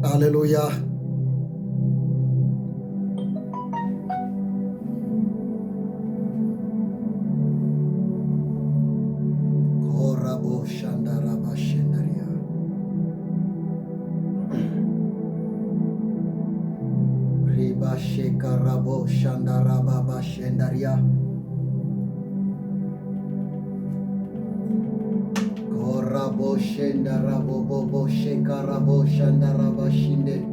Alléluia. Korabo Shandaraba Shendaria. Riba Shekarabo Shandaraba Shendaria. Korabo Shendarabo Bobo Shekarabo Shandaraba Shinde.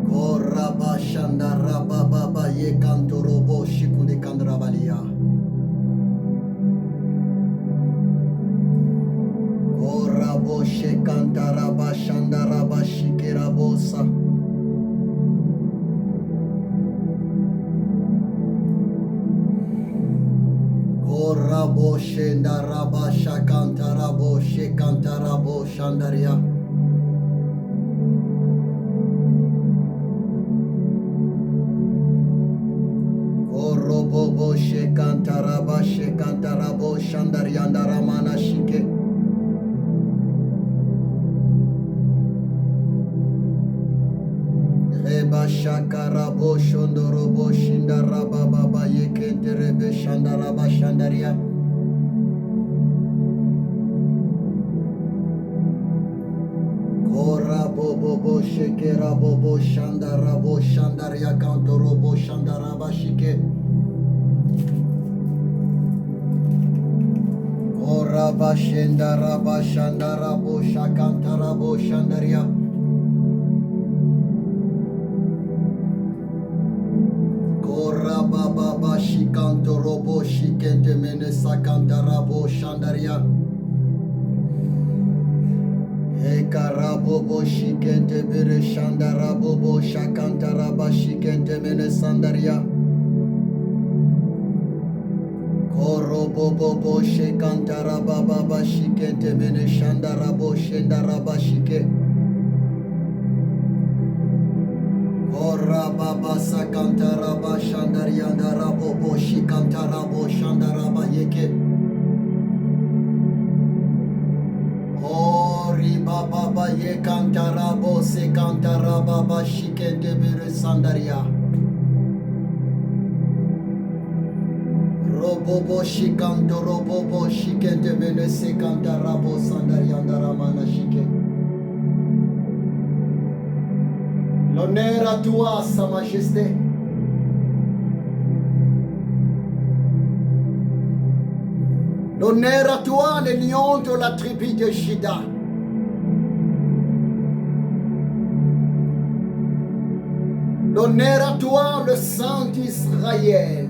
Koraba Shandaraba Baba Yekantorobo Shikude Kandrabalia. Korabo Shekantaraba Shandaraba Shikerabosa. Korabo Shendaraba Shakantarabo Shekantarabo Shandaria. Korobobo Shekantaraba Shekantarabo Shandariandaramana Shike. Reba Shakarabo Shondorobo Shindaraba Baba Yekenterebe Shandaraba Shandaria. Korabobo Shekerabobo Shandarabo Shandaria Kantorobo Shandaraba Shike. Koraba Shendaraba Shandarabo Shakantarabo Shandaria. Koraba Baba Shikantorobo Shikente Mene Sakantarabo Shandaria. Ekarabobo Shikente Bere Shandarabobo Shakantaraba Shikente Mene Sandaria. Korobobo Shekantaraba Baba Shikente Mene Shandarabo Shendaraba Shike. Korababa Sakantaraba Shandariandarabobo Shikantarabo Shandaraba Yeke. Ori Baba Yekantarabo Sekantaraba Shikente Bere Sandaria. Robobo Shikanto Robobo Shikente Bene Sekantarabo Sandariandaramana Shike. L'honneur à toi, Sa Majesté. L'honneur à toi, le lion de la tribu de Juda. L'honneur à toi, le Saint d'Israël.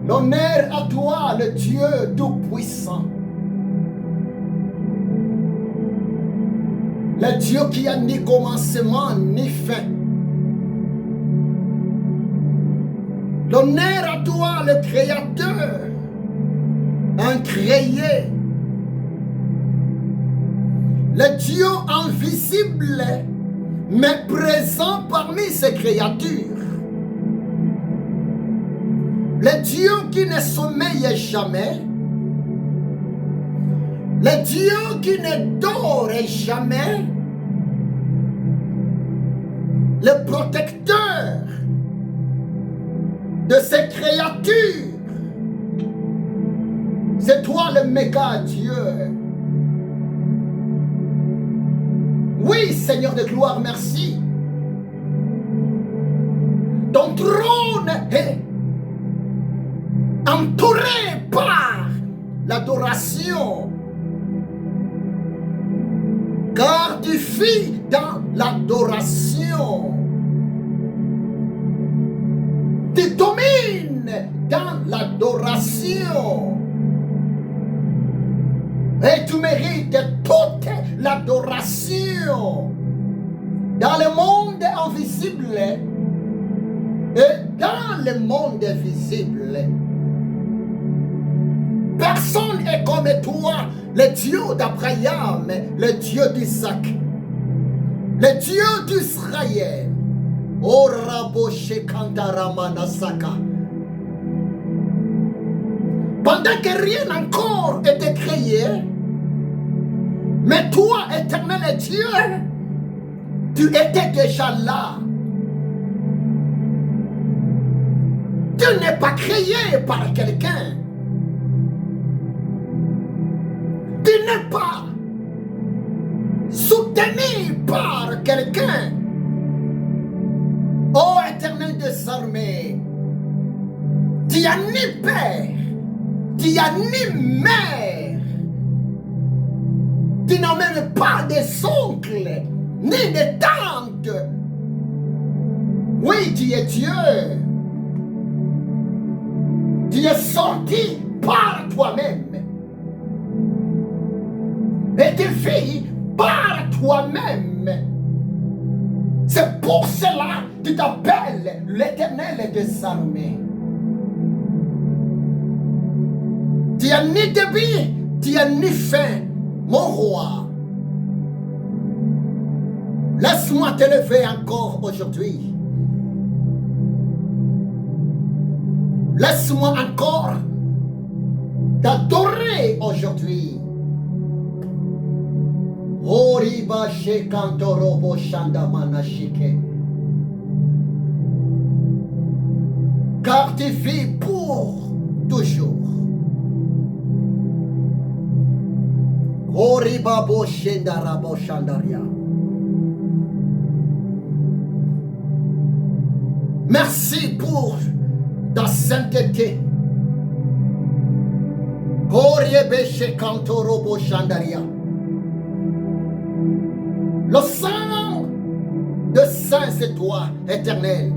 L'honneur à toi, le Dieu Tout-Puissant. Le Dieu qui a ni commencement ni fin. L'honneur à toi, le Créateur, incréé. Le Dieu invisible, mais présent parmi ses créatures. Le Dieu qui ne sommeille jamais. Le Dieu qui ne dort jamais. Le protecteur de ses créatures. C'est toi le méga Dieu. Oui, Seigneur de gloire, merci. Ton trône est entouré par l'adoration. Car tu vis dans l'adoration. Tu domines dans l'adoration. Et tu mérites toute l'adoration. Dans le monde invisible et dans le monde visible. Personne n'est comme toi, le Dieu d'Abraham, le Dieu d'Isaac, le Dieu d'Israël. Oh Rabo Shekantaramanasaka. Pendant que rien encore était créé, mais toi, éternel Dieu, tu étais déjà là. Tu n'es pas créé par quelqu'un. Tu n'es pas soutenu par quelqu'un. Ô éternel des armées, tu n'as ni père, tu n'as ni mère, tu n'as même pas des oncles, ni des tantes. Oui, tu es Dieu. Tu es sorti par toi-même. Et tu vis par toi-même. C'est pour cela que tu t'appelles l'Éternel des armées. Tu n'as ni début, tu n'as ni fin, mon roi. Laisse-moi t'élever encore aujourd'hui. Laisse-moi encore t'adorer aujourd'hui. Oriba shekantorobo shandamana shike. Car tu vis pour toujours. Oriba bo shendarabo shandaria. Merci pour ta sainteté. Le sang de saint, c'est toi, éternel.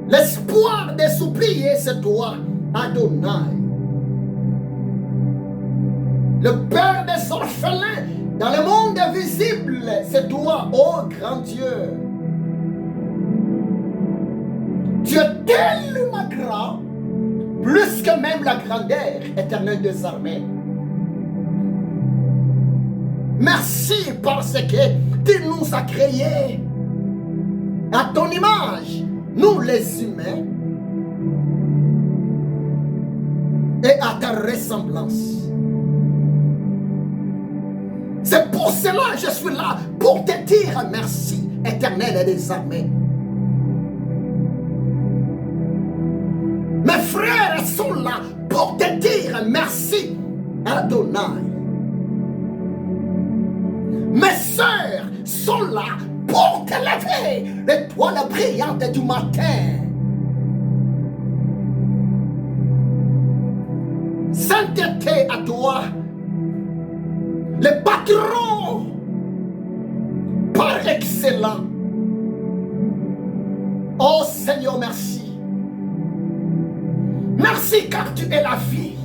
L'espoir des soupiers, c'est toi, Adonai. Le père des orphelins dans le monde invisible, c'est toi, ô grand Dieu. Tu es tellement grand, plus que même la grandeur éternelle des armées. Merci parce que tu nous as créés à ton image, nous les humains, et à ta ressemblance. C'est pour cela que je suis là, pour te dire merci, éternel des armées. Mes frères sont là pour te dire merci, Adonai. Mes sœurs sont là pour te lever, l'étoile brillante du matin. Sainteté à toi, le patron par excellence. Oh Seigneur, merci. Merci car tu es la vie.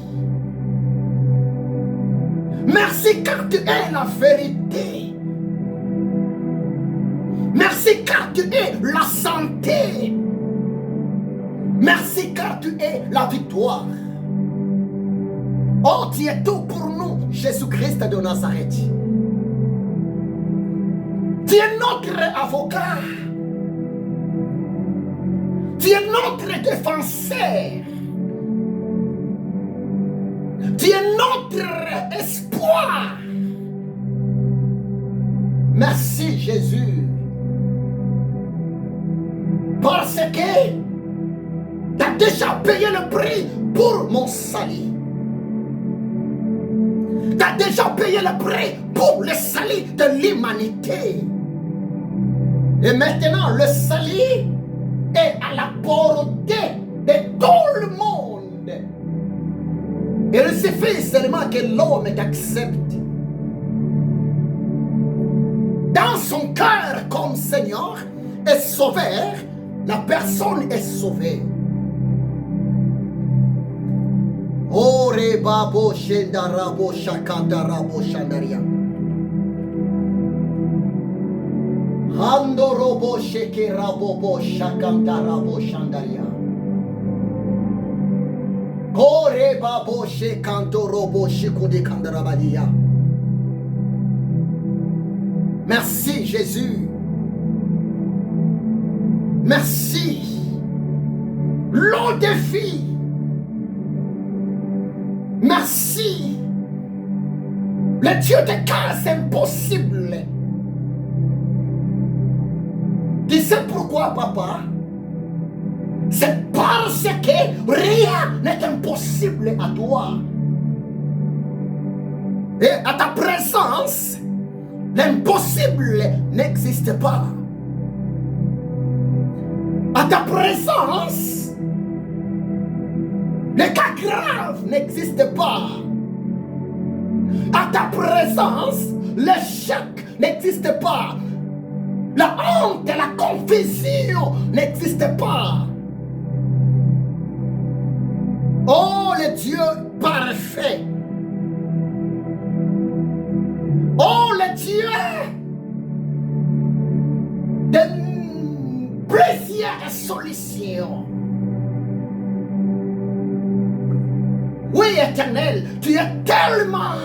Merci car tu es la vérité. Merci car tu es la santé. Merci car tu es la victoire. Oh, tu es tout pour nous, Jésus-Christ de Nazareth. Tu es notre avocat. Tu es notre défenseur. Tu es notre espoir. Merci Jésus. Parce que tu as déjà payé le prix pour mon salut. Tu as déjà payé le prix pour le salut de l'humanité. Et maintenant, le salut est à la portée de tout le monde. Il suffit seulement que l'homme t'accepte dans son cœur comme Seigneur et Sauveur. La personne est sauvée. Ore babo shendarabo shakandarabo shandaria. Handorobo shekerabo shakandarabo shandaria. Ore babo shekantorobo shikundi kandarabadia. Merci Jésus. Merci. le défi. Merci. Le Dieu des cas impossibles. Tu sais pourquoi, papa? C'est parce que rien n'est impossible à toi. Et à ta présence, l'impossible n'existe pas. À ta présence, les cas graves n'existent pas. À ta présence, l'échec n'existe pas. La honte et la confusion n'existent pas. Oh, le Dieu parfait. Oh, le Dieu de plusieurs solutions. Oui, Éternel, tu es tellement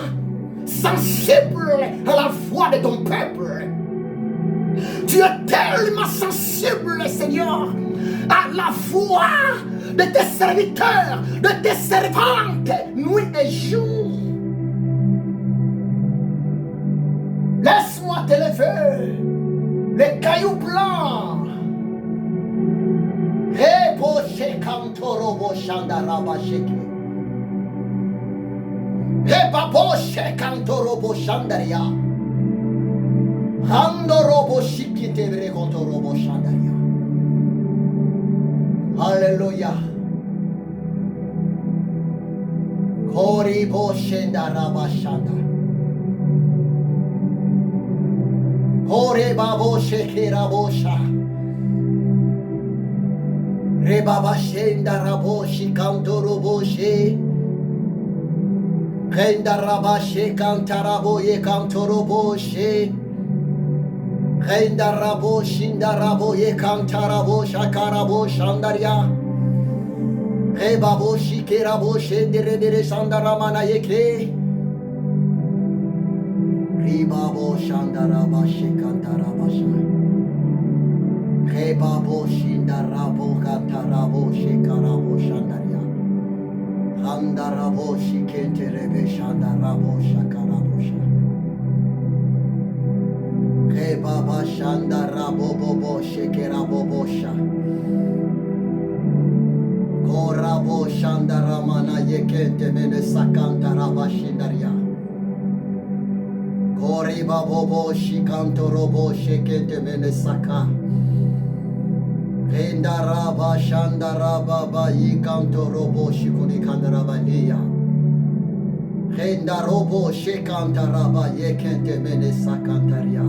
sensible à la voix de ton peuple. Tu es tellement sensible, Seigneur, à la voix de tes serviteurs, de tes servantes, nuit et jour. Laisse-moi t'élever les cailloux blancs. Reboche kantorobo shandaraba sheke. Rebaboshe kantorobo shandaria. Handorobo shikite rekotorobo shandaria. Alléluia. Koribo shendaraba shanda. Korebabo shekirabosha. Rebaba shendaraboshi kantoroboshe. Rendarabashe kantaraboye kantoroboshe. Rendarabo shindaraboye kantarabo shakarabo shandaria. Rebabo shikirabo shenderedere sandaramana yeke. Ribabo shandaraba shekantarabasha. Rebabo shindarabo kantarabo shekarabo shandaria. Handarabo shikenterebe shandarabo shakarabosha. Rebaba shandarabo bobo shekerabobosha. Korabo shandaramana yekente mene sakantaraba shindaria. Koriba bobo shikanto robo shekente mene saka. Rendaraba shandaraba ba yikanto robo shikuni kandaraba liya. Rendarobo shekantaraba yekente mene sakantaria.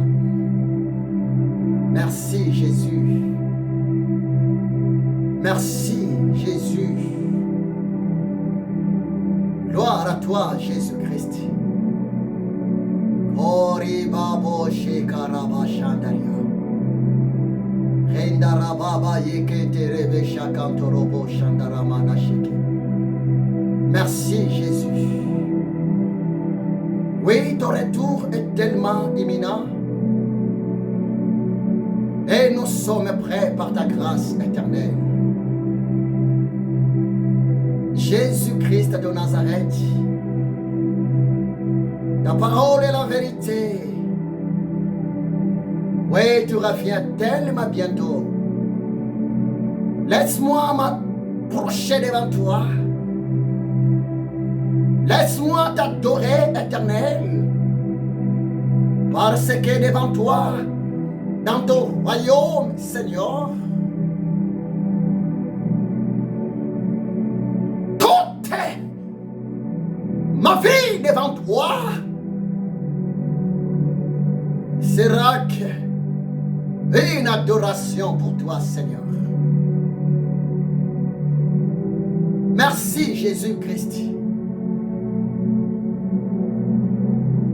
Merci Jésus. Merci Jésus. Gloire à toi Jésus-Christ. Koribabo shekaraba shandaria. Rendarababa yekente rebe shakantorobo shandaramana sheke. Merci Jésus. Oui, ton retour est tellement imminent. Et nous sommes prêts par ta grâce éternelle. Jésus-Christ de Nazareth, ta parole est la vérité. Oui, tu reviens tellement bientôt. Laisse-moi m'approcher devant toi. Laisse-moi t'adorer, Éternel. Parce que devant toi, dans ton royaume, Seigneur, toute ma vie devant toi sera une adoration pour toi, Seigneur. Merci, Jésus-Christ.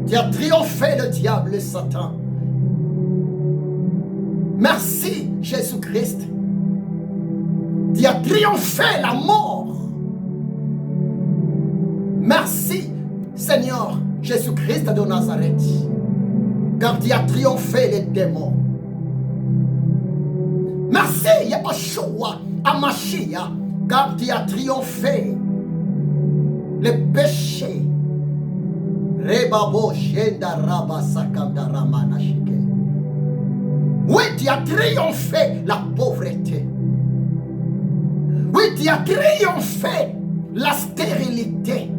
Tu as triomphé le diable et Satan. Merci, Jésus-Christ. Tu as triomphé la mort. Merci, Seigneur Jésus-Christ de Nazareth. Car tu as triomphé les démons. Merci, Yeshua, Amashia, car tu as triomphé le péché. Oui, tu as triomphé la pauvreté. Oui, tu as triomphé la stérilité.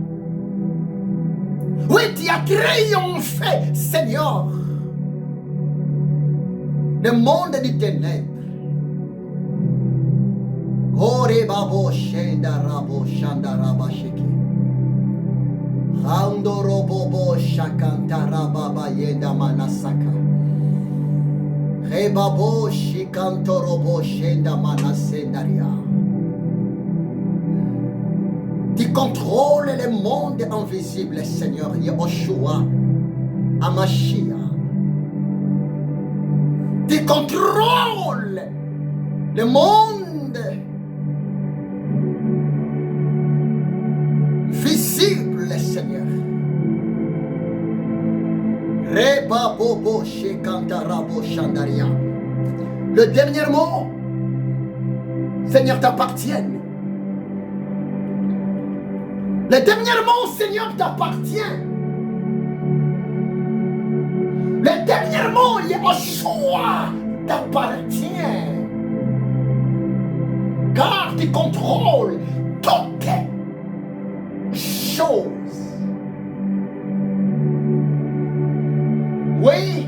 Oui, tu as triomphé, Seigneur, le monde du ténèbre. Ore babo shenda rabo shanda raba sheke. Rando robobo shakanta rababa yenda manasaka. Rebabo shikanto robo shenda manasendaria. Tu contrôles le monde invisible, Seigneur, Yehoshua, Amashia. Tu contrôles le monde visible, Seigneur. Reba bobo shekanta rabo shandaria. Le dernier mot, Seigneur, t'appartient. Le dernier mot, Seigneur, t'appartient. Le dernier mot, Yehoshua, t'appartient. Car tu contrôles toutes choses. Oui,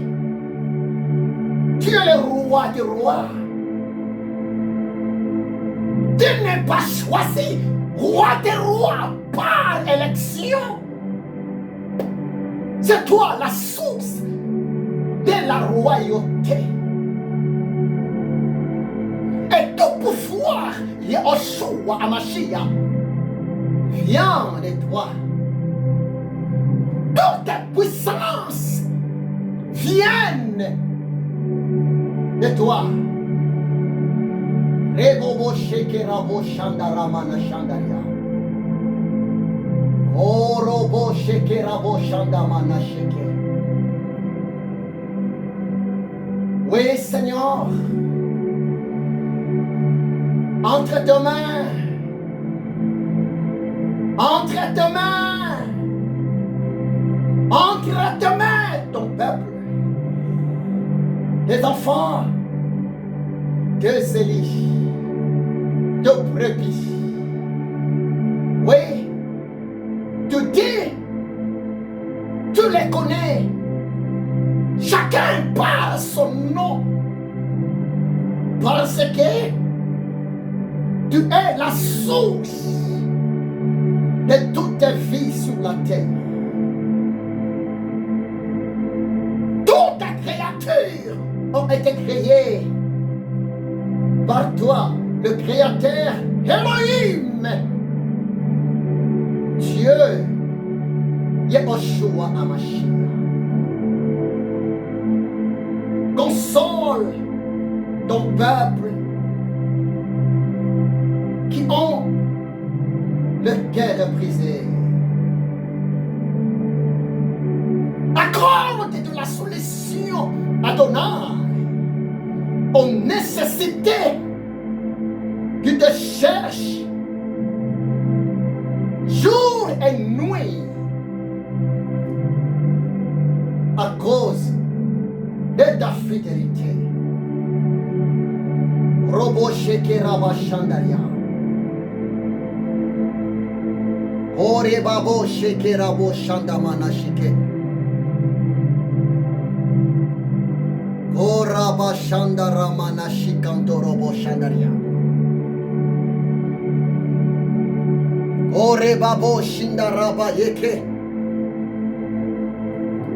tu es le roi des rois. Tu n'es pas choisi roi des rois par élection. C'est toi la source de la royauté. Et tout pouvoir, Yehoshua Amashia, vient de toi. Toute puissance vient de toi. Rebobo sheke rabo shandara mana shandaria. Orobo sheke rabo shandamana sheke. Oui, Seigneur, entre tes mains, entre tes mains, entre tes mains, ton peuple, tes enfants, tes élis, tes brebis. Oui, tu dis, tu les connais, chacun par son nom, parce que tu es la source de toute vie sur la terre. Toutes les créatures ont été créées par toi, le Créateur Elohim, Dieu, Yehoshua Amashia. Console ton peuple qui ont le cœur brisé. Accorde de la solution, Adonai, aux nécessités qui te cherchent jour et nuit à cause de ta fidélité. Robo sheke raba shandaria. Ore babo sheke rabo shandamana sheke. Oraba shandara mana shikanto robo shandaria. Ore babo shindaraba yeke.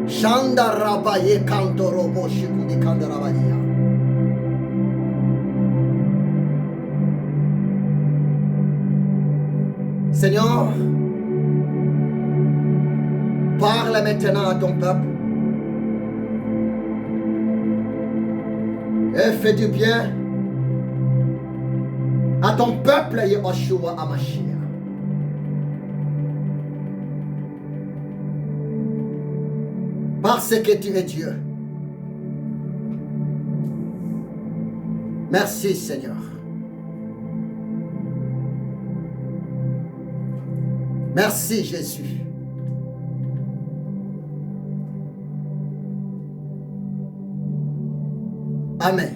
Shandaraba yekanto robo shikudi kandarabaya. Seigneur, parle maintenant à ton peuple et fais du bien à ton peuple, Yehoshua Amashia. Parce que tu es Dieu. Merci, Seigneur. Merci Jésus. Amen.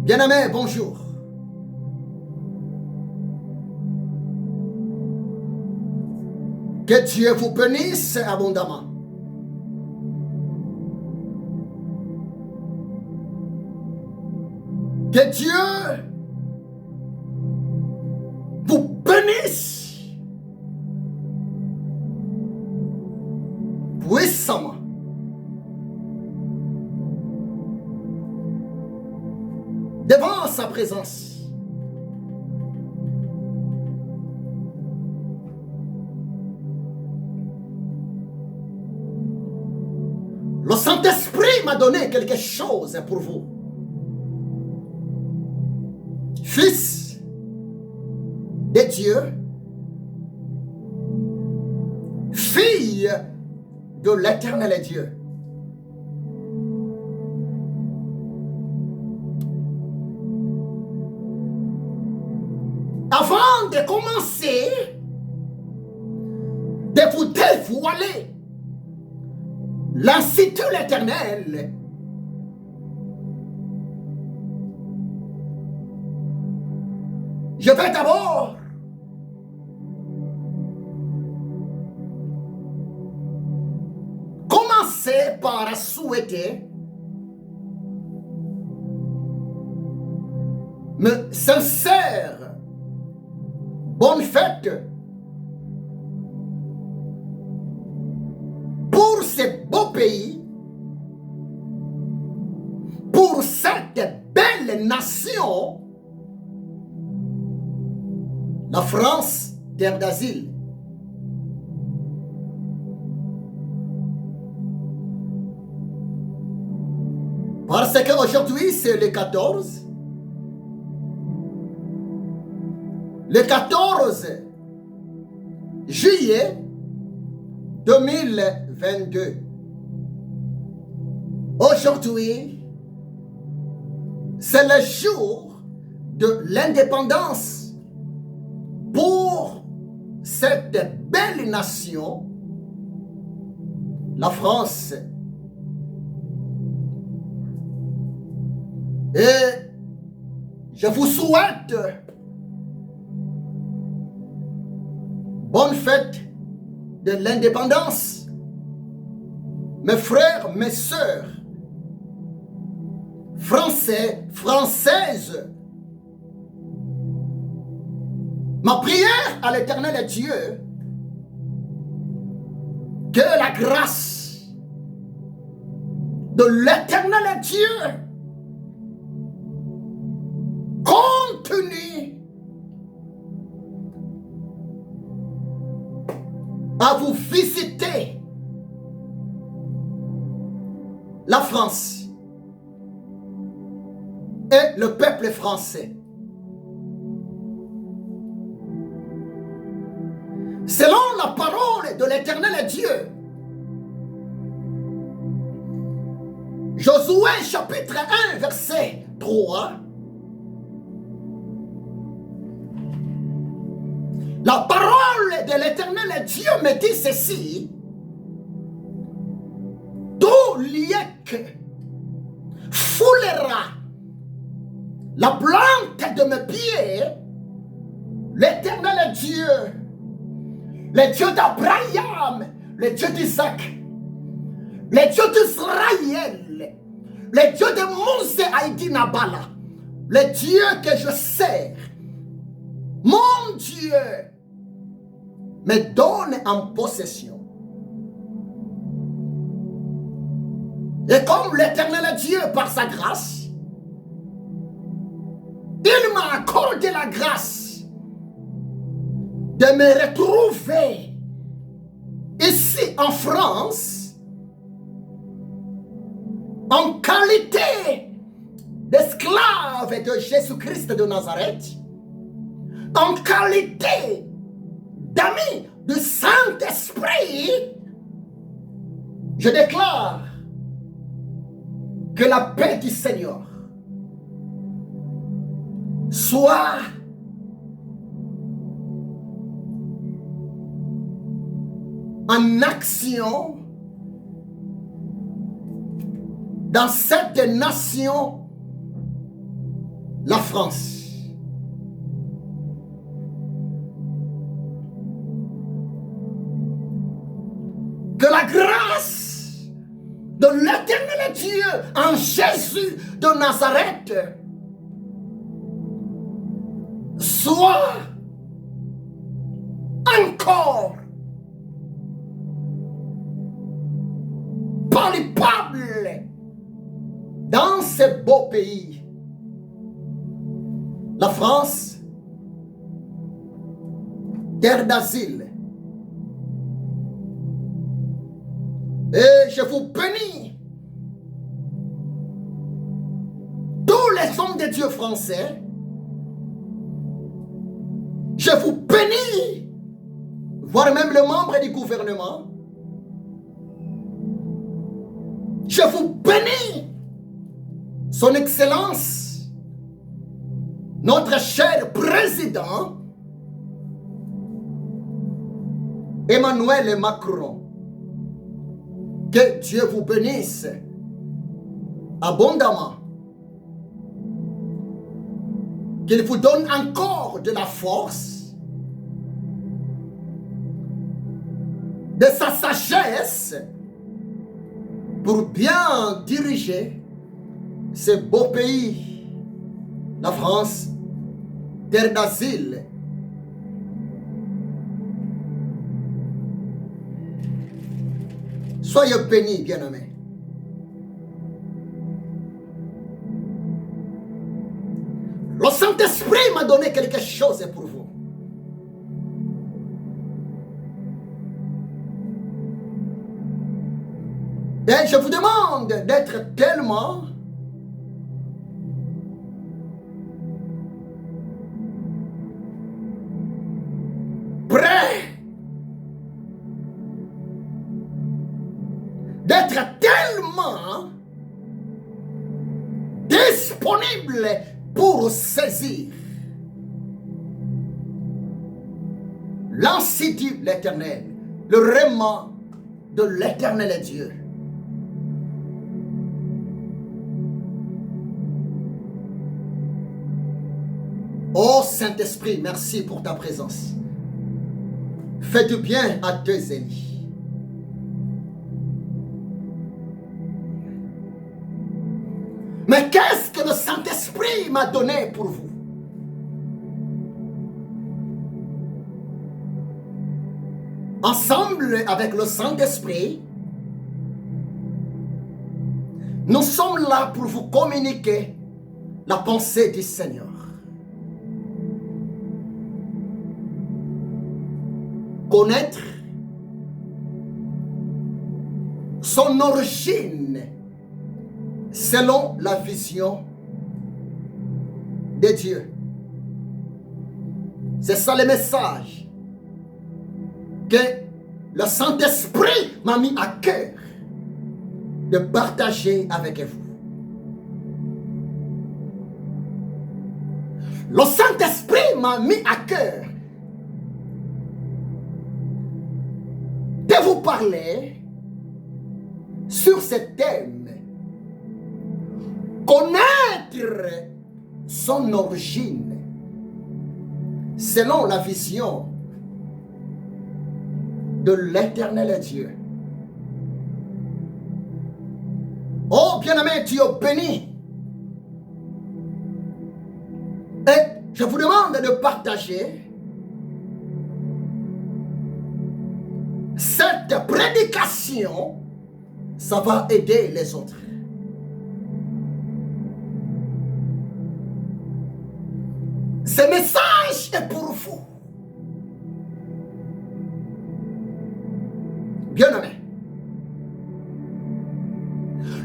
Bien-aimés, bonjour. Que Dieu vous bénisse abondamment. Que Dieu vous bénisse puissamment. Devant sa présence. Le Saint-Esprit m'a donné quelque chose pour vous. Fils de Dieu, fille de l'Éternel Dieu. Avant de commencer, de vous dévoiler l'Institut l'Éternel, je vais d'abord commencer par souhaiter me sincère bonne fête pour ce beau pays, pour cette belle nation, la France, terre d'asile. Parce qu'aujourd'hui, c'est le 14. Le 14 juillet 2022. Aujourd'hui, c'est le jour de l'indépendance pour cette belle nation, la France. Et je vous souhaite bonne fête de l'indépendance, mes frères, mes sœurs, Français, Françaises. Ma prière à l'Éternel Dieu, que la grâce de l'Éternel Dieu continue à vous visiter la France et le peuple français. Selon la parole de l'Éternel Dieu, Josué chapitre 1 verset 3, la parole de l'Éternel Dieu me dit ceci: tout liec foulera la plante de mes pieds, l'Éternel Dieu, le Dieu d'Abraham, le Dieu d'Isaac, le Dieu d'Israël, le Dieu de Mose Haïdi Nabala, le Dieu que je sers, mon Dieu, me donne en possession. Et comme l'Éternel Dieu, par sa grâce, il m'a accordé la grâce de me retrouver ici en France en qualité d'esclave de Jésus-Christ de Nazareth, en qualité d'ami du Saint-Esprit. Je déclare Que la paix du Seigneur soit en action dans cette nation, la France. Que la grâce de l'éternel Dieu en Jésus de Nazareth soit encore palpable dans ce beau pays, la France, terre d'asile. Et je vous bénis, tous les hommes de Dieu français, je vous bénis, voire même les membres du gouvernement, je vous bénis, son Excellence, notre cher président, Emmanuel Macron. Que Dieu vous bénisse abondamment. Qu'il vous donne encore de la force, de sa sagesse pour bien diriger ce beau pays, la France, terre d'asile. Soyez bénis, bien-aimés. Le Saint-Esprit m'a donné quelque chose pour vous. Et je vous demande d'être tellement prêt, d'être tellement disponible pour saisir l'ainsi dit l'Éternel, le rément de l'Éternel Dieu. Ô Saint-Esprit, merci pour ta présence. Fais du bien à tes élus. Mais qu'est-ce que le Saint-Esprit m'a donné pour vous? Ensemble avec le Saint-Esprit, nous sommes là pour vous communiquer la pensée du Seigneur. Connaître son origine selon la vision de Dieu. C'est ça le message que le Saint-Esprit m'a mis à cœur de partager avec vous. Le Saint-Esprit m'a mis à cœur de vous parler sur ce thème. Connaître son origine selon la vision de l'Éternel Dieu. Oh bien-aimé, Dieu béni. Et je vous demande de partager cette prédication. Ça va aider les autres. Ce message est pour vous. Bien-aimé,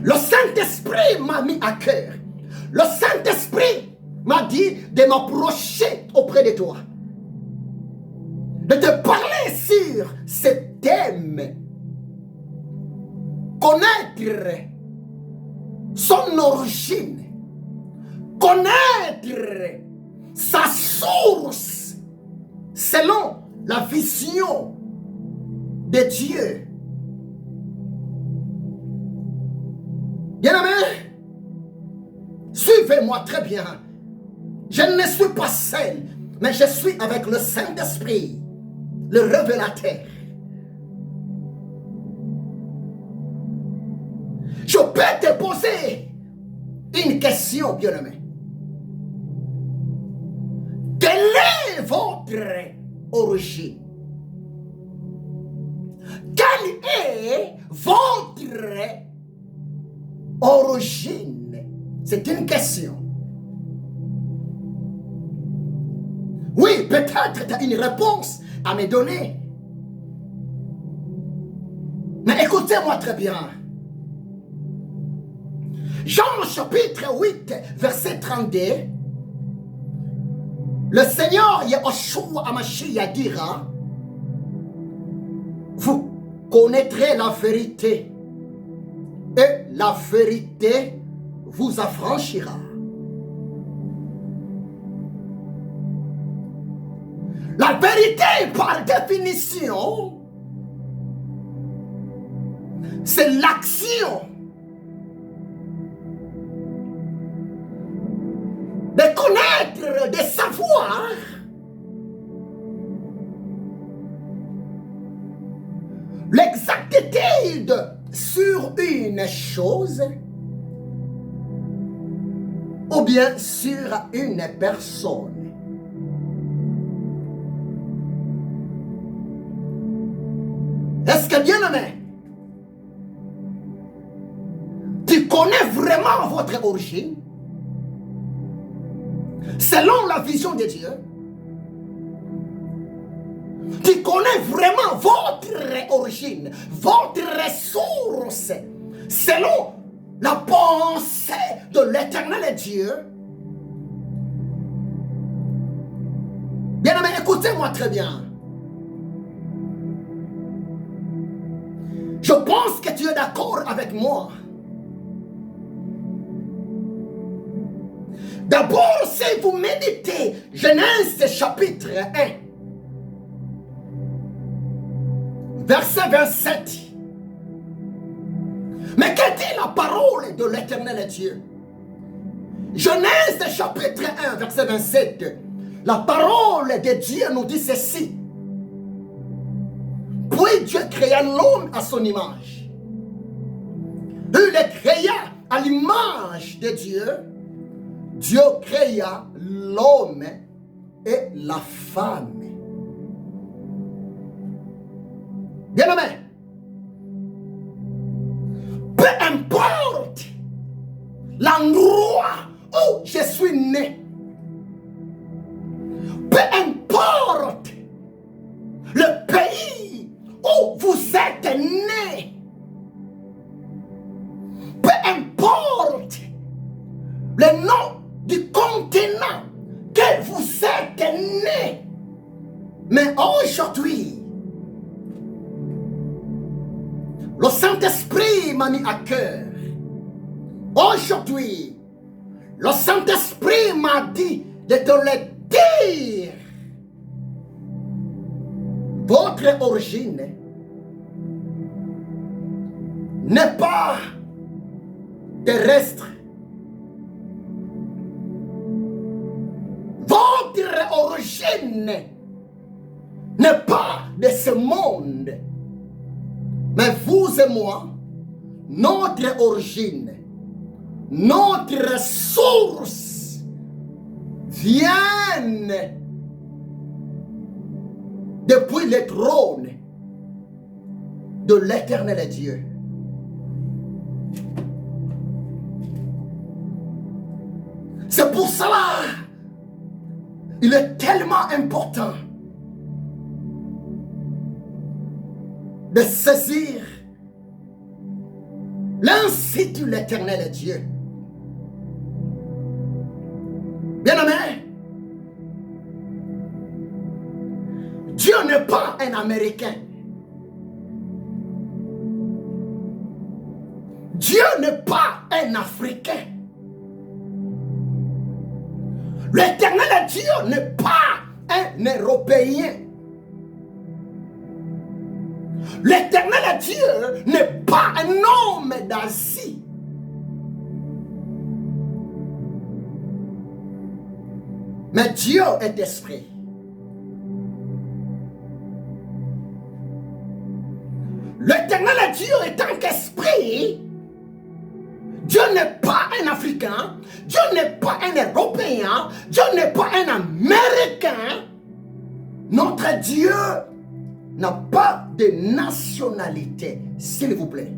le Saint-Esprit m'a mis à cœur. Le Saint-Esprit m'a dit de m'approcher auprès de toi, de te parler sur ce thème. Connaître son origine, connaître sa source selon la vision de Dieu. Bien-aimé, suivez-moi très bien. Je ne suis pas seul, mais je suis avec le Saint-Esprit, le révélateur. Je peux te poser une question, bien-aimé. Quelle est votre origine? Quelle est votre origine? C'est une question. Oui, peut-être tu as une réponse à me donner. Mais écoutez-moi très bien. Jean chapitre 8, verset 32. Le Seigneur Yahushua HaMashiach dira: vous connaîtrez la vérité, et la vérité vous affranchira. La vérité, par définition, c'est l'action de connaître, de savoir l'exactitude sur une chose ou bien sur une personne. Est-ce que, bien-aimé, tu connais vraiment votre origine selon la vision de Dieu? Tu connais vraiment votre origine, votre source selon la pensée de l'éternel Dieu? Bien-aimé, écoutez-moi très bien. Je pense que tu es d'accord avec moi. D'abord, si vous méditez Genèse chapitre 1, verset 27. Mais que dit la parole de l'éternel Dieu? Genèse chapitre 1, verset 27. La parole de Dieu nous dit ceci: puis Dieu créa l'homme à son image. Il le créa à l'image de Dieu. Dieu créa l'homme et la femme. Bien-aimé, peu importe l'endroit où je suis né, peu importe le pays où vous êtes né, peu importe le nom du continent que vous êtes né, mais aujourd'hui, le Saint-Esprit m'a mis à cœur. Aujourd'hui, le Saint-Esprit m'a dit de te le dire. Votre origine n'est pas terrestre. Votre origine n'est pas de ce monde. Mais vous et moi, notre origine, notre source viennent depuis le trône de l'éternel Dieu. C'est pour cela il est tellement important de saisir l'institut de l'éternel Dieu. Bien-aimé, Dieu n'est pas un Américain. Dieu n'est pas un Africain. L'Éternel Dieu n'est pas un Européen. L'Éternel Dieu n'est pas un homme d'Asie. Mais Dieu est esprit. L'Éternel Dieu étant qu'esprit, Dieu n'est pas un Africain, Dieu n'est pas un Européen, Dieu n'est pas un Américain. Notre Dieu n'a pas de nationalité, s'il vous plaît.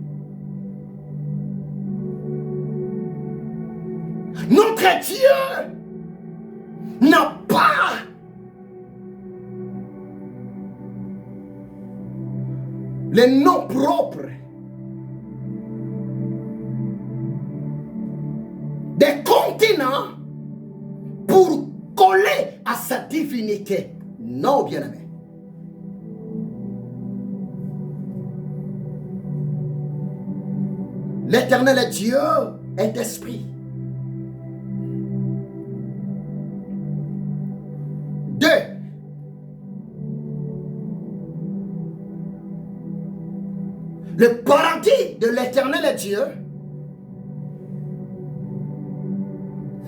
Notre Dieu n'a pas les noms propres des continents pour coller à sa divinité. Non, bien-aimé. L'Éternel Dieu est esprit. Deux, le paradis de l'Éternel Dieu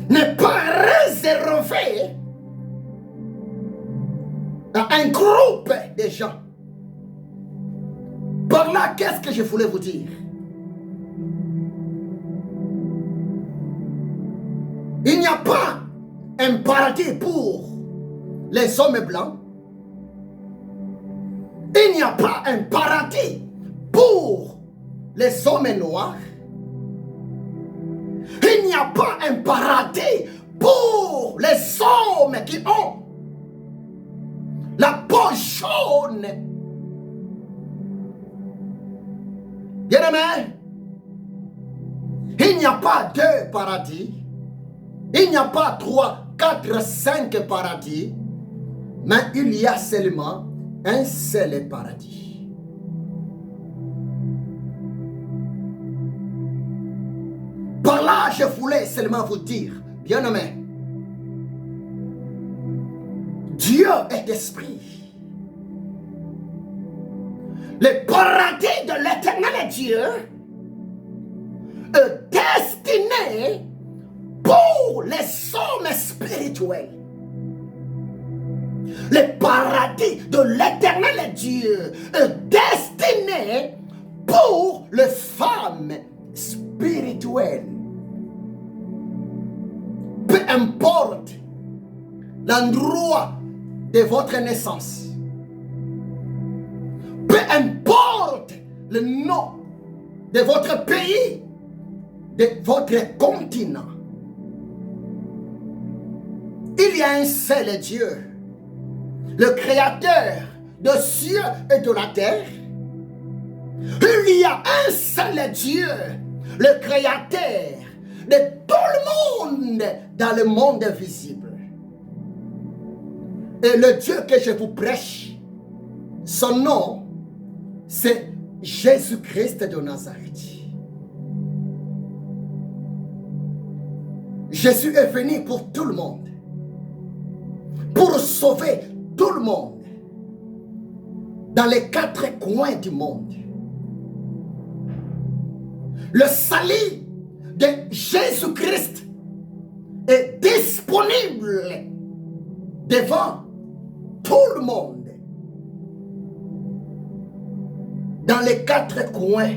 n'est pas réservé à un groupe de gens. Par là, qu'est-ce que je voulais vous dire? Il n'y a pas un paradis pour les hommes blancs. Il n'y a pas un paradis pour les hommes noirs. Il n'y a pas un paradis pour les hommes qui ont la peau jaune. Bien-aimé, il n'y a pas deux paradis. Il n'y a pas 3, 4, 5 paradis, mais il y a seulement un seul paradis. Par là, je voulais seulement vous dire, bien-aimé, Dieu est esprit. Le paradis de l'Éternel Dieu est destiné pour les hommes spirituels. Le paradis de l'Éternel Dieu est destiné pour les femmes spirituelles. Peu importe l'endroit de votre naissance, peu importe le nom de votre pays, de votre continent, il y a un seul Dieu, le créateur des cieux et de la terre. Il y a un seul Dieu, le créateur de tout le monde dans le monde visible. Et le Dieu que je vous prêche, son nom, c'est Jésus-Christ de Nazareth. Jésus est venu pour tout le monde, pour sauver tout le monde dans les 4 coins du monde. Le salut de Jésus-Christ est disponible devant tout le monde dans les 4 coins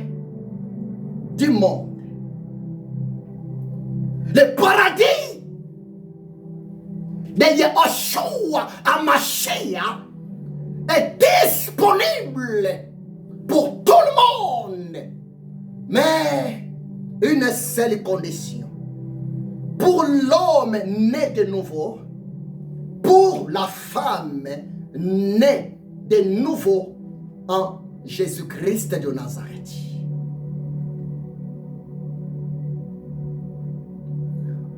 du monde. Le paradis de Yeshua HaMashiach est disponible pour tout le monde, mais une seule condition: pour l'homme né de nouveau, pour la femme née de nouveau en Jésus-Christ de Nazareth.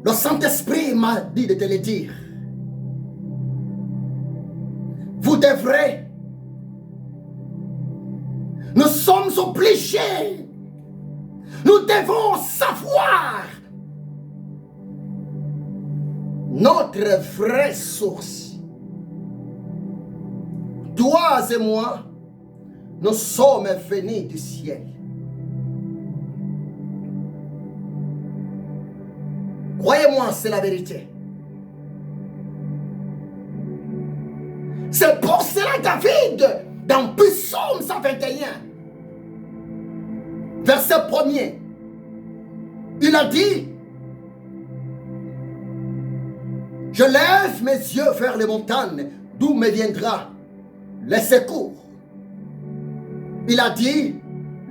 Le Saint-Esprit m'a dit de te le dire. Vous devrez, nous sommes obligés Nous devons savoir notre vraie source. Toi et moi, nous sommes venus du ciel. Croyez-moi, c'est la vérité. C'est pour cela David, dans Psaume 121, verset 1er, il a dit, je lève mes yeux vers les montagnes, d'où me viendra le secours. Il a dit,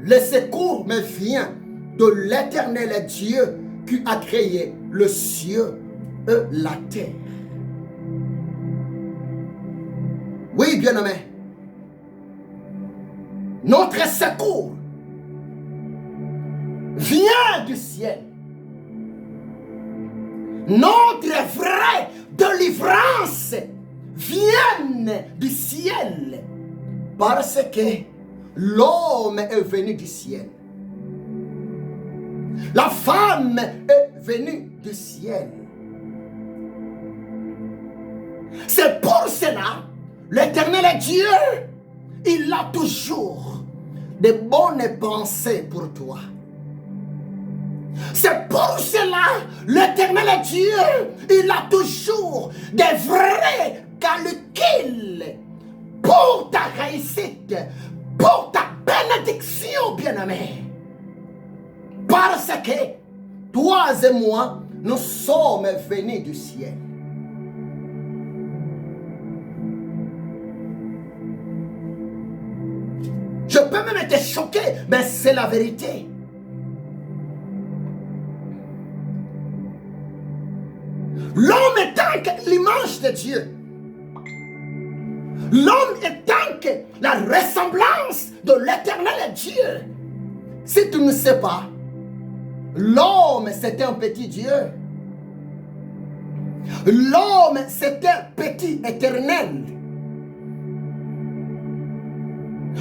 le secours me vient de l'Éternel Dieu qui a créé le ciel et la terre. Oui, bien-aimé, notre secours vient du ciel. Notre vraie délivrance vient du ciel parce que l'homme est venu du ciel. La femme est venue du ciel. C'est pour cela l'Éternel Dieu, il a toujours de bonnes pensées pour toi. C'est pour cela l'Éternel Dieu, il a toujours des vrais calculs pour ta réussite, pour ta bénédiction, bien-aimé. Parce que toi et moi, nous sommes venus du ciel. Je peux même être choqué, mais c'est la vérité. L'homme étant l'image de Dieu. L'homme étant la ressemblance de l'éternel Dieu. Si tu ne sais pas, l'homme c'était un petit Dieu. L'homme c'était un petit éternel.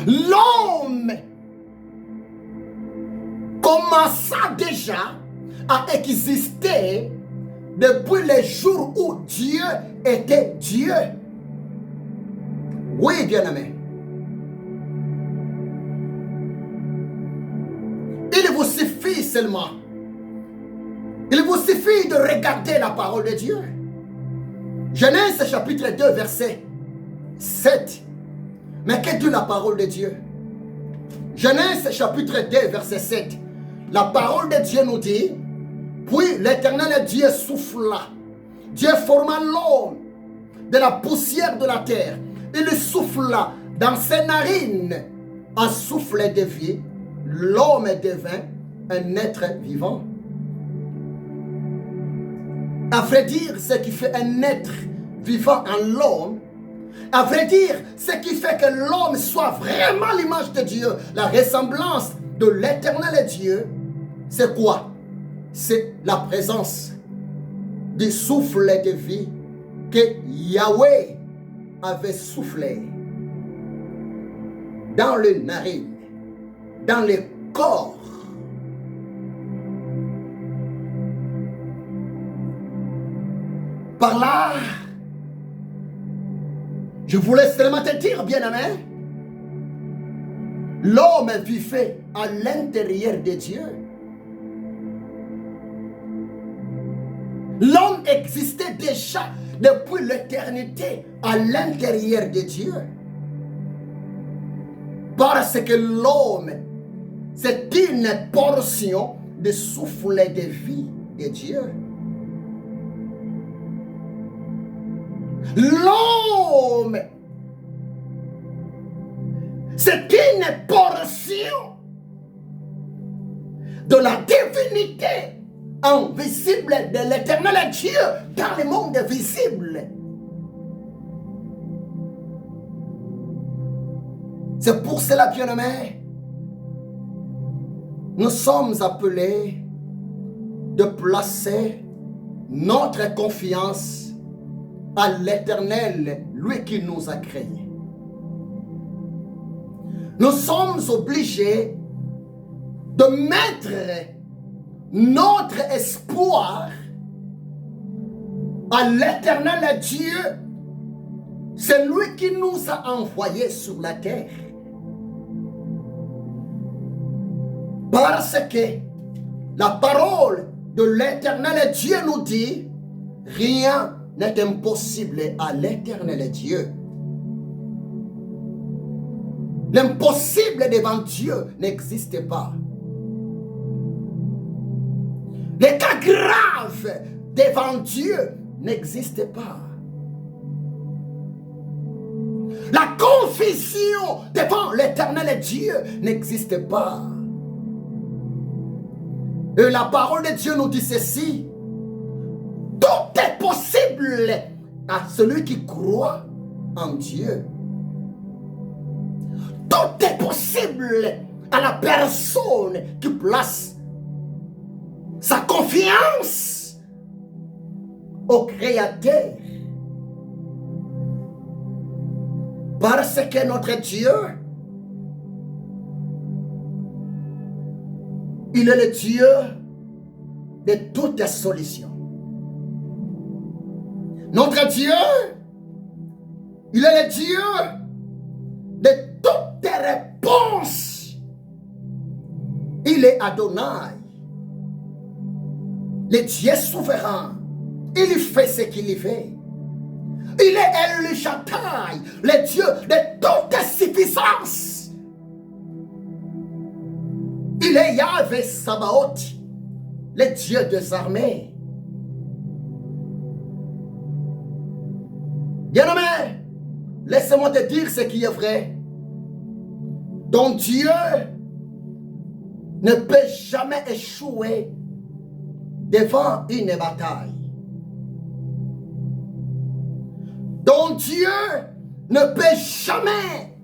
L'homme commença déjà à exister depuis le jour où Dieu était Dieu. Oui, bien-aimé. Il vous suffit seulement. Il vous suffit de regarder la parole de Dieu. Genèse chapitre 2, verset 7. Mais que dit la parole de Dieu? Genèse chapitre 2, verset 7. La parole de Dieu nous dit, puis l'Éternel Dieu souffla. Dieu forma l'homme de la poussière de la terre. Il souffla dans ses narines un souffle de vie. L'homme devint un être vivant. À vrai dire, ce qui fait un être vivant en l'homme, à vrai dire, ce qui fait que l'homme soit vraiment l'image de Dieu, la ressemblance de l'éternel Dieu, c'est quoi? C'est la présence du souffle de vie que Yahweh avait soufflé dans les narines, dans le corps. Par là, je voulais seulement te dire, bien-aimé, l'homme vivait à l'intérieur de Dieu. L'homme existait déjà depuis l'éternité à l'intérieur de Dieu. Parce que l'homme, c'est une portion de souffle de vie de Dieu. L'homme, c'est une portion de la divinité invisible de l'éternel Dieu dans le monde visible. C'est pour cela, bien-aimés, nous sommes appelés de placer notre confiance à l'Éternel, lui qui nous a créés. Nous sommes obligés de mettre notre espoir à l'Éternel Dieu, c'est lui qui nous a envoyés sur la terre. Parce que la parole de l'Éternel Dieu nous dit, rien n'est impossible à l'Éternel Dieu. L'impossible devant Dieu n'existe pas. Les cas graves devant Dieu n'existent pas. La confusion devant l'Éternel Dieu n'existe pas. Et la parole de Dieu nous dit ceci. Tout est possible à celui qui croit en Dieu. Tout est possible à la personne qui place sa confiance au Créateur. Parce que notre Dieu, il est le Dieu de toutes les solutions. Notre Dieu, il est le Dieu de toutes les réponses. Il est Adonai, le Dieu souverain. Il fait ce qu'il fait. Il est El Shaddai, le Dieu de toute suffisance. Il est Yahvé Sabaoth, le Dieu des armées. Bien-aimé, laisse-moi te dire ce qui est vrai. Ton Dieu ne peut jamais échouer devant une bataille. Ton Dieu ne peut jamais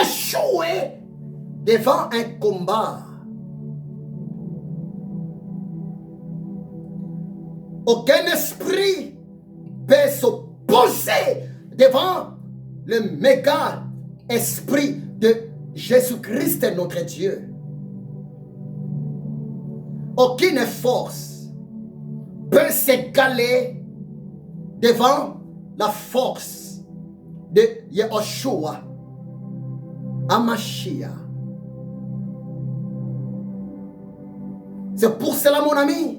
échouer devant un combat. Aucun esprit peut s'opposer devant le méga esprit de Jésus-Christ notre Dieu. Aucune force peut s'égaler devant la force de Yahushua Hamashiach. C'est pour cela, mon ami,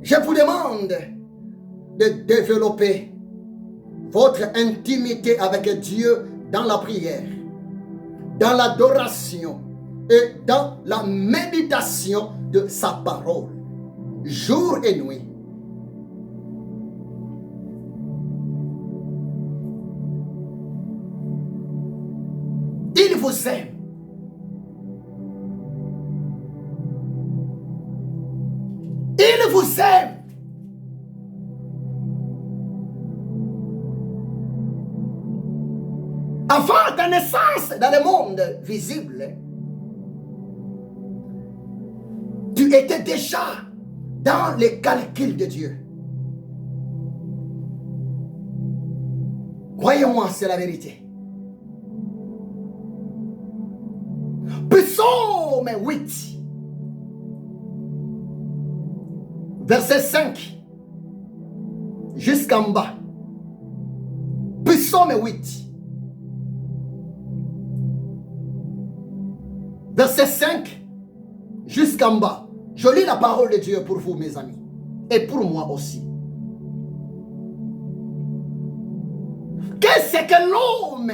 je vous demande de développer votre intimité avec Dieu dans la prière, dans l'adoration et dans la méditation de sa parole, jour et nuit. Il vous aime. Il vous aime. Avant ta naissance dans le monde visible, tu étais déjà dans les calculs de Dieu. Croyez-moi, c'est la vérité. Psaume 8, verset 5, jusqu'en bas. Psaume 8, verset 5, jusqu'en bas. Je lis la parole de Dieu pour vous, mes amis, et pour moi aussi. Qu'est-ce que l'homme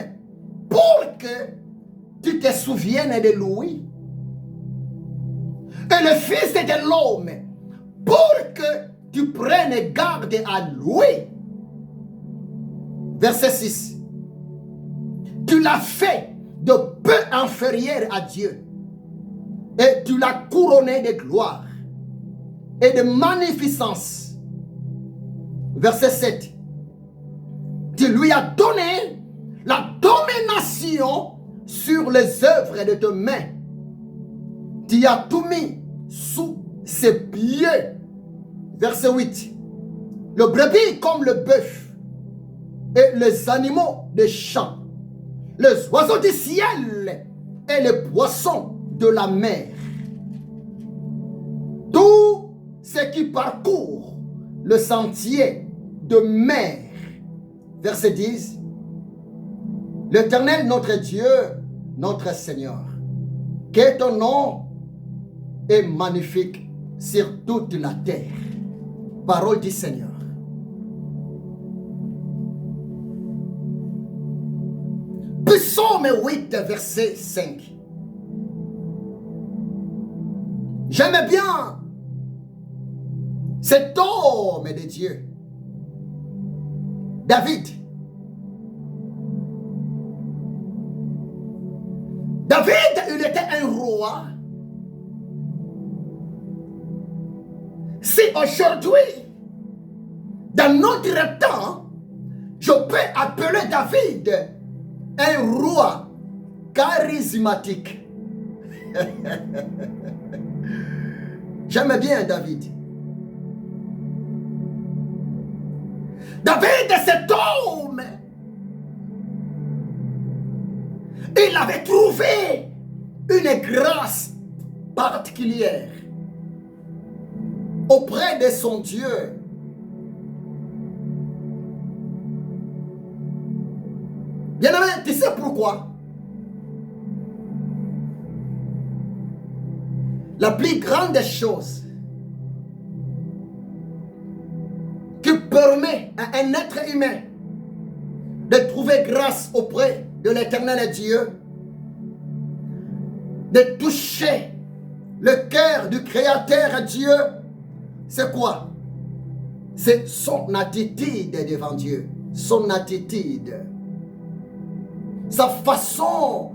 pour que tu te souviennes de lui? Et le Fils de l'homme pour que tu prennes garde à lui. Verset 6. Tu l'as fait de peu inférieur à Dieu. Et tu l'as couronné de gloire et de magnificence. Verset 7. Tu lui as donné la domination sur les œuvres de tes mains. Tu as tout mis sous ses pieds. Verset 8. Le brebis comme le bœuf et les animaux des champs, les oiseaux du ciel et les poissons de la mer. Tout ce qui parcourt le sentier de mer. Verset 10. L'Éternel, notre Dieu, notre Seigneur, que ton nom est magnifique sur toute la terre. Parole du Seigneur. Psaume 8, verset 5. J'aime bien cet homme de Dieu, David. David, il était un roi. Si aujourd'hui, dans notre temps, je peux appeler David un roi charismatique. J'aime bien David. David, cet homme, il avait trouvé une grâce particulière auprès de son Dieu. Bien-aimé, tu sais pourquoi? La plus grande chose qui permet à un être humain de trouver grâce auprès de l'Éternel Dieu, de toucher le cœur du Créateur Dieu, c'est quoi? C'est son attitude devant Dieu, son attitude, sa façon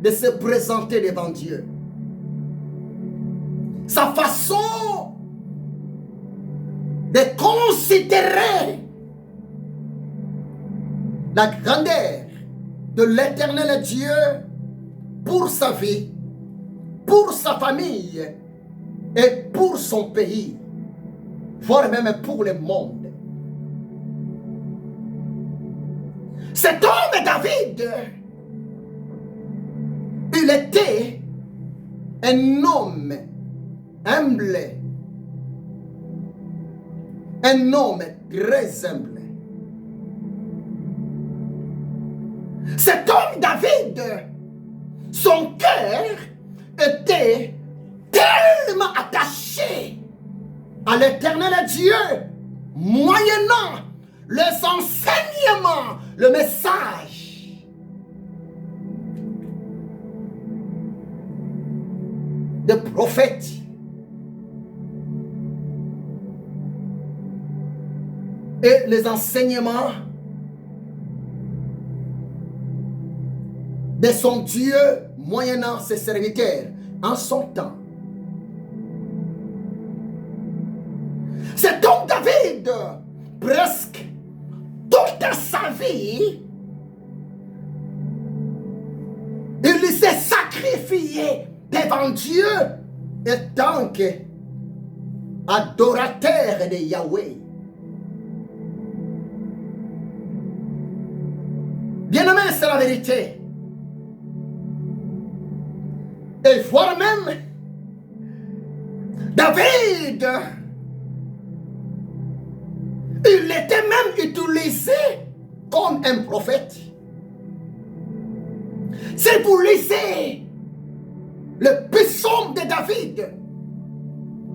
de se présenter devant Dieu, sa façon de considérer la grandeur de l'Éternel Dieu pour sa vie, pour sa famille et pour son pays, voire même pour le monde. Cet homme David, il était un homme humble, un homme très humble. Cet homme David, son cœur était tellement attaché à l'Éternel Dieu, moyennant les enseignements, le message des prophètes. Et les enseignements de son Dieu moyennant ses serviteurs en son temps. Cet homme David, presque toute sa vie, il s'est sacrifié devant Dieu en tant qu'adorateur de Yahweh. Bien-aimé, c'est la vérité. Et voire même, David, il était même utilisé comme un prophète. Si vous lisez le psaume de David,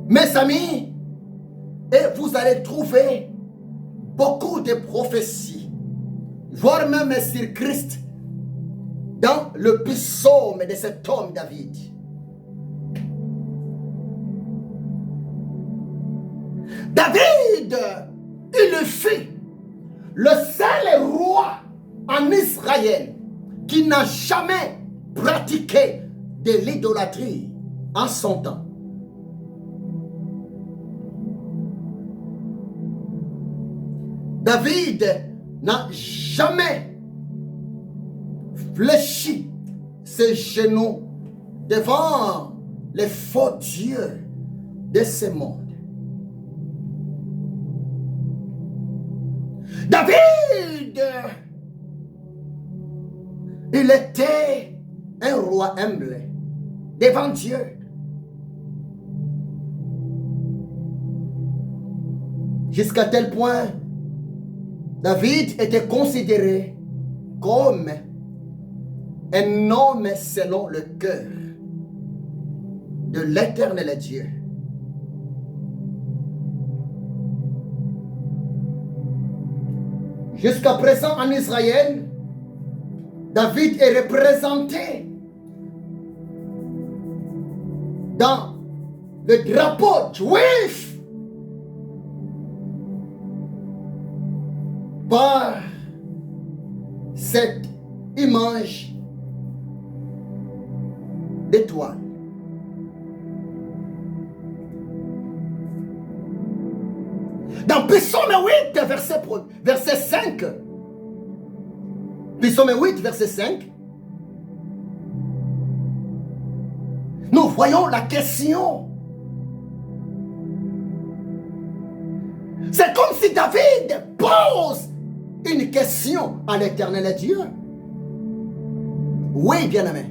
mes amis, et vous allez trouver beaucoup de prophéties, voire même sur Christ, dans le psaume de cet homme David. David, il fut le seul roi en Israël qui n'a jamais pratiqué de l'idolâtrie en son temps. David n'a jamais fléchi ses genoux devant les faux dieux de ce monde. David Il était un roi humble devant Dieu. Jusqu'à tel point, David était considéré comme un homme selon le cœur de l'Éternel Dieu. Jusqu'à présent en Israël, David est représenté dans le drapeau juif par cette image d'étoile. Dans Psaume 8, verset 5, Psaume 8, verset 5, nous voyons la question. C'est comme si David pose une question à l'Éternel Dieu. Oui, bien-aimé.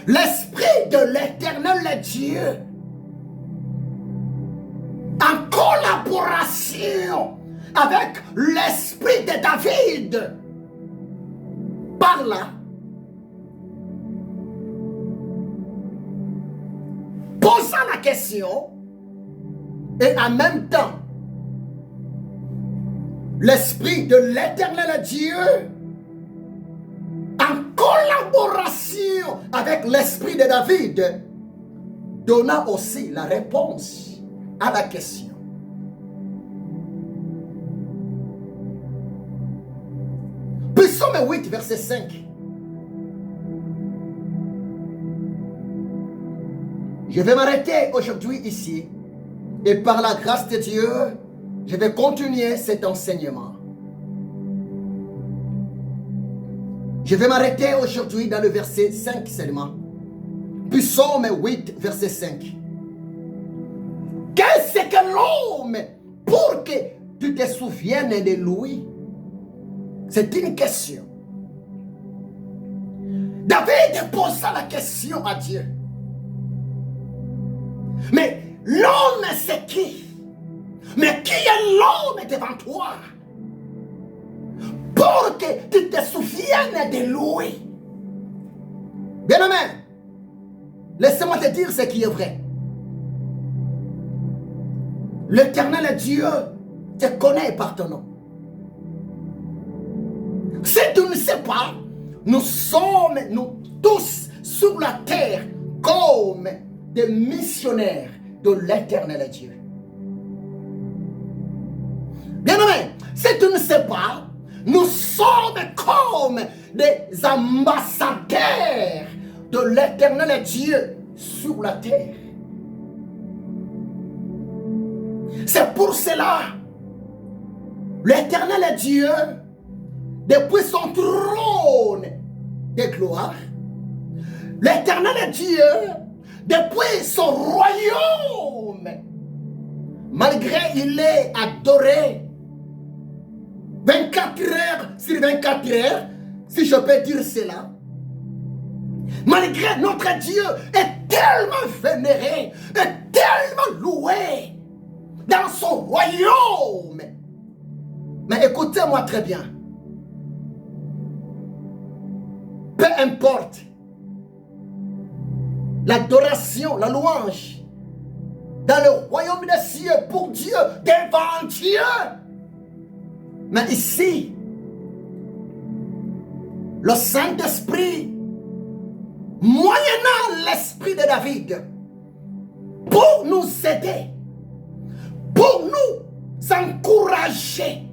L'Esprit de l'Éternel Dieu, en collaboration avec l'Esprit de David, par là, posant la question, et en même temps, l'Esprit de l'Éternel Dieu, en collaboration avec l'Esprit de David, donna aussi la réponse à la question. Psaume 8, verset 5. Je vais m'arrêter aujourd'hui ici et par la grâce de Dieu, je vais continuer cet enseignement. Je vais m'arrêter aujourd'hui dans le verset 5 seulement. Psaume 8, verset 5. Qu'est-ce que l'homme pour que tu te souviennes de lui? C'est une question. David posa la question à Dieu. Mais l'homme c'est qui? Mais qui est l'homme devant toi? Pour que tu te souviennes de lui. Bien-aimé, laissez-moi te dire ce qui est vrai. L'Éternel Dieu te connaît par ton nom. Si tu ne sais pas, nous sommes, nous tous, sur la terre, comme des missionnaires de l'Éternel Dieu. Bien-aimé, si tu ne sais pas, nous sommes comme des ambassadeurs de l'Éternel Dieu sur la terre. C'est pour cela, l'Éternel Dieu, depuis son trône de gloire, l'Éternel Dieu, depuis son royaume, malgré il est adoré 24 heures sur 24 heures, si je peux dire cela, malgré notre Dieu est tellement vénéré, est tellement loué dans son royaume. Mais écoutez-moi très bien. Peu importe l'adoration, la louange dans le royaume des cieux pour Dieu, devant Dieu. Mais ici, le Saint-Esprit, moyennant l'Esprit de David, pour nous aider, pour nous encourager,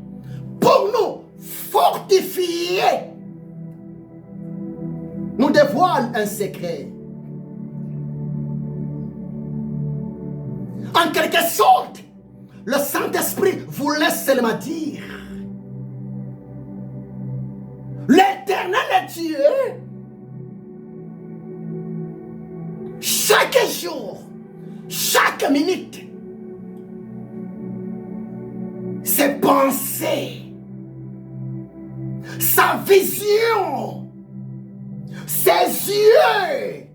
pour nous fortifier, nous dévoile un secret. En quelque sorte, le Saint-Esprit vous laisse seulement dire. L'Éternel Dieu, chaque jour, chaque minute, ses pensées, sa sa vision, ses yeux,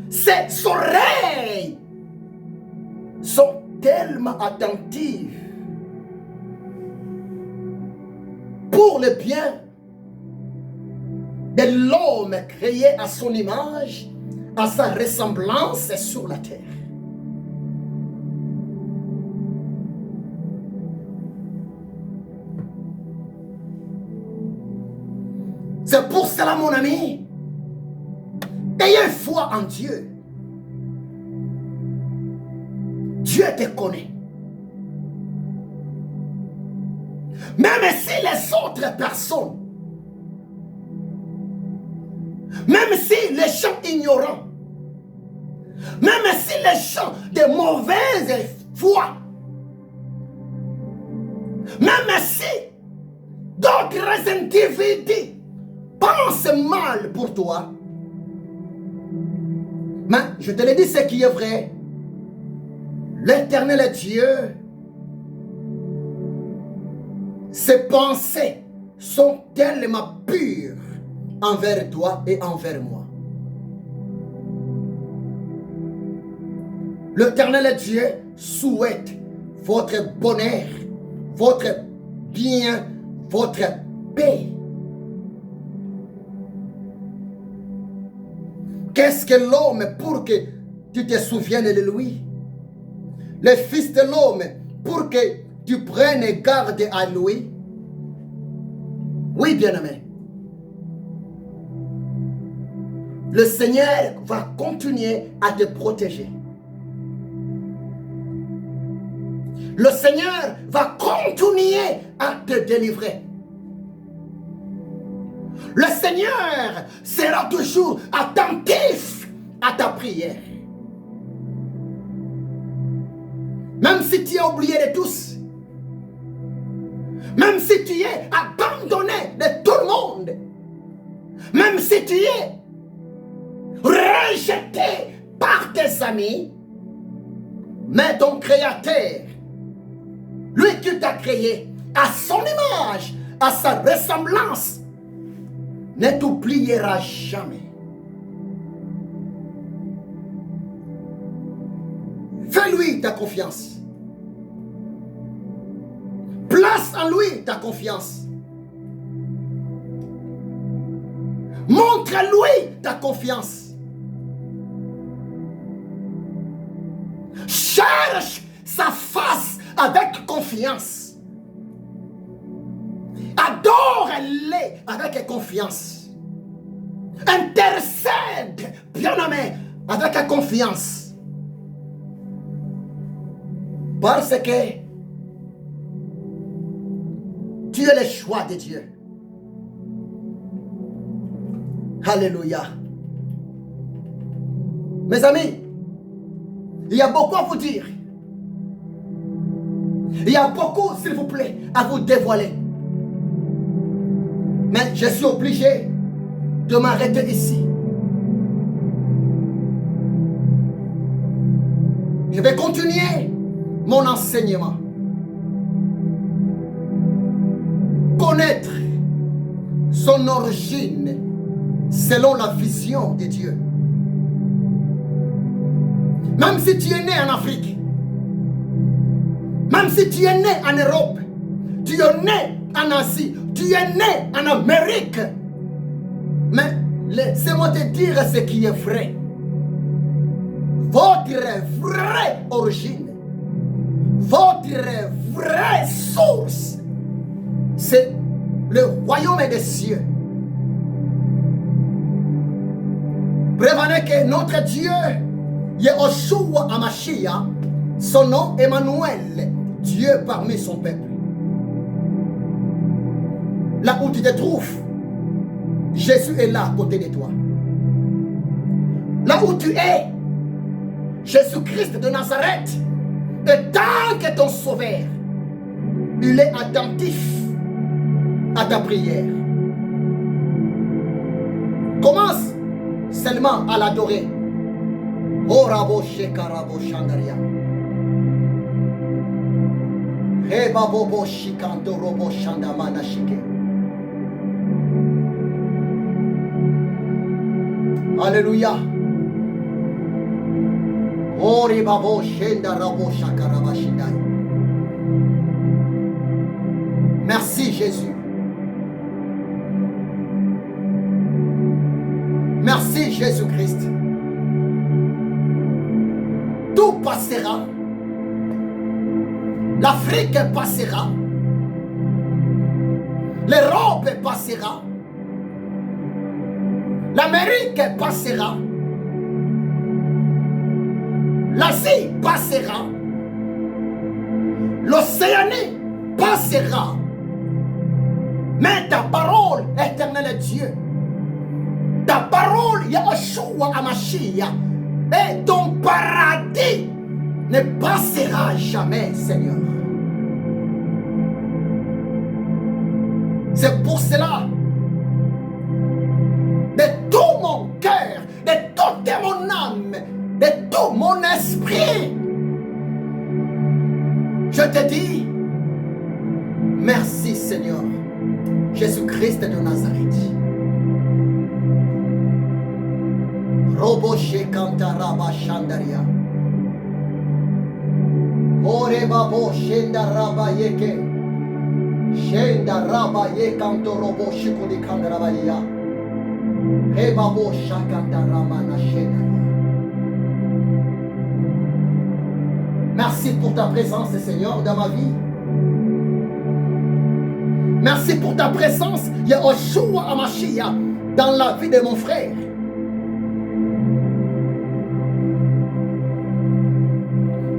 ses oreilles sont tellement attentives pour le bien de l'homme créé à son image, à sa ressemblance sur la terre. C'est pour cela, mon ami, ayez foi en Dieu. Dieu te connaît. Même si les autres personnes, même si les gens ignorants, même si les gens de mauvaise foi, même si d'autres individus pensent mal pour toi, mais je te le dis, ce qui est vrai, l'Éternel Dieu, ses pensées sont tellement pures envers toi et envers moi. L'Éternel Dieu souhaite votre bonheur, votre bien, votre paix. Qu'est-ce que l'homme pour que tu te souviennes de lui? Le Fils de l'homme pour que tu prennes garde à lui? Oui, bien-aimé. Le Seigneur va continuer à te protéger. Le Seigneur va continuer à te délivrer. Le Seigneur sera toujours attentif à ta prière. Même si tu es oublié de tous, même si tu es abandonné de tout le monde, même si tu es rejeté par tes amis, mais ton Créateur, lui qui t'a créé à son image, à sa ressemblance, ne t'oubliera jamais. Fais-lui ta confiance. Place en lui ta confiance. Montre-lui ta confiance. Cherche sa face avec confiance. Adore-les avec confiance. Intercède, bien-aimé, avec confiance. Parce que tu es le choix de Dieu. Alléluia. Mes amis, il y a beaucoup à vous dire. Il y a beaucoup, s'il vous plaît, à vous dévoiler. Mais je suis obligé de m'arrêter ici. Je vais continuer mon enseignement. Connaître son origine selon la vision de Dieu. Même si tu es né en Afrique, même si tu es né en Europe, tu es né en Asie, tu es né en Amérique. Mais laissez-moi te dire ce qui est vrai. Votre vraie origine, votre vraie source, c'est le royaume des cieux. Prévenez que notre Dieu, Yehoshua Hamashiach, son nom Emmanuel, Dieu parmi son peuple. Là où tu te trouves, Jésus est là à côté de toi. Là où tu es, Jésus-Christ de Nazareth est tant que ton sauveur. Il est attentif à ta prière. Commence seulement à l'adorer. Orabo shekarabo shandaria. Reba bobo shikanto robo shandamana shike. Alléluia. Ori babo shenda rabo shakarabashindai. Merci Jésus. Merci Jésus-Christ. Tout passera. L'Afrique passera. L'Europe passera. L'Amérique passera. L'Asie passera. L'Océanie passera. Mais ta parole, éternel Dieu, ta parole, Yahushua Hamashiach, et ton paradis ne passera jamais, Seigneur. C'est pour cela, de tout mon cœur, de toute mon âme, de tout mon esprit, je te dis, merci Seigneur, Jésus-Christ de Nazareth. Robo Shekanta Raba Shandaria. Ore Babo Shenda Raba Yeke. Shenda Raba Yekanto Robo Shikudi Kandarabaya. He Babo Shakanta Ramana Shendaria. Merci pour ta présence, Seigneur, dans ma vie. Merci pour ta présence, Yahushua Hamashiach, dans la vie de mon frère.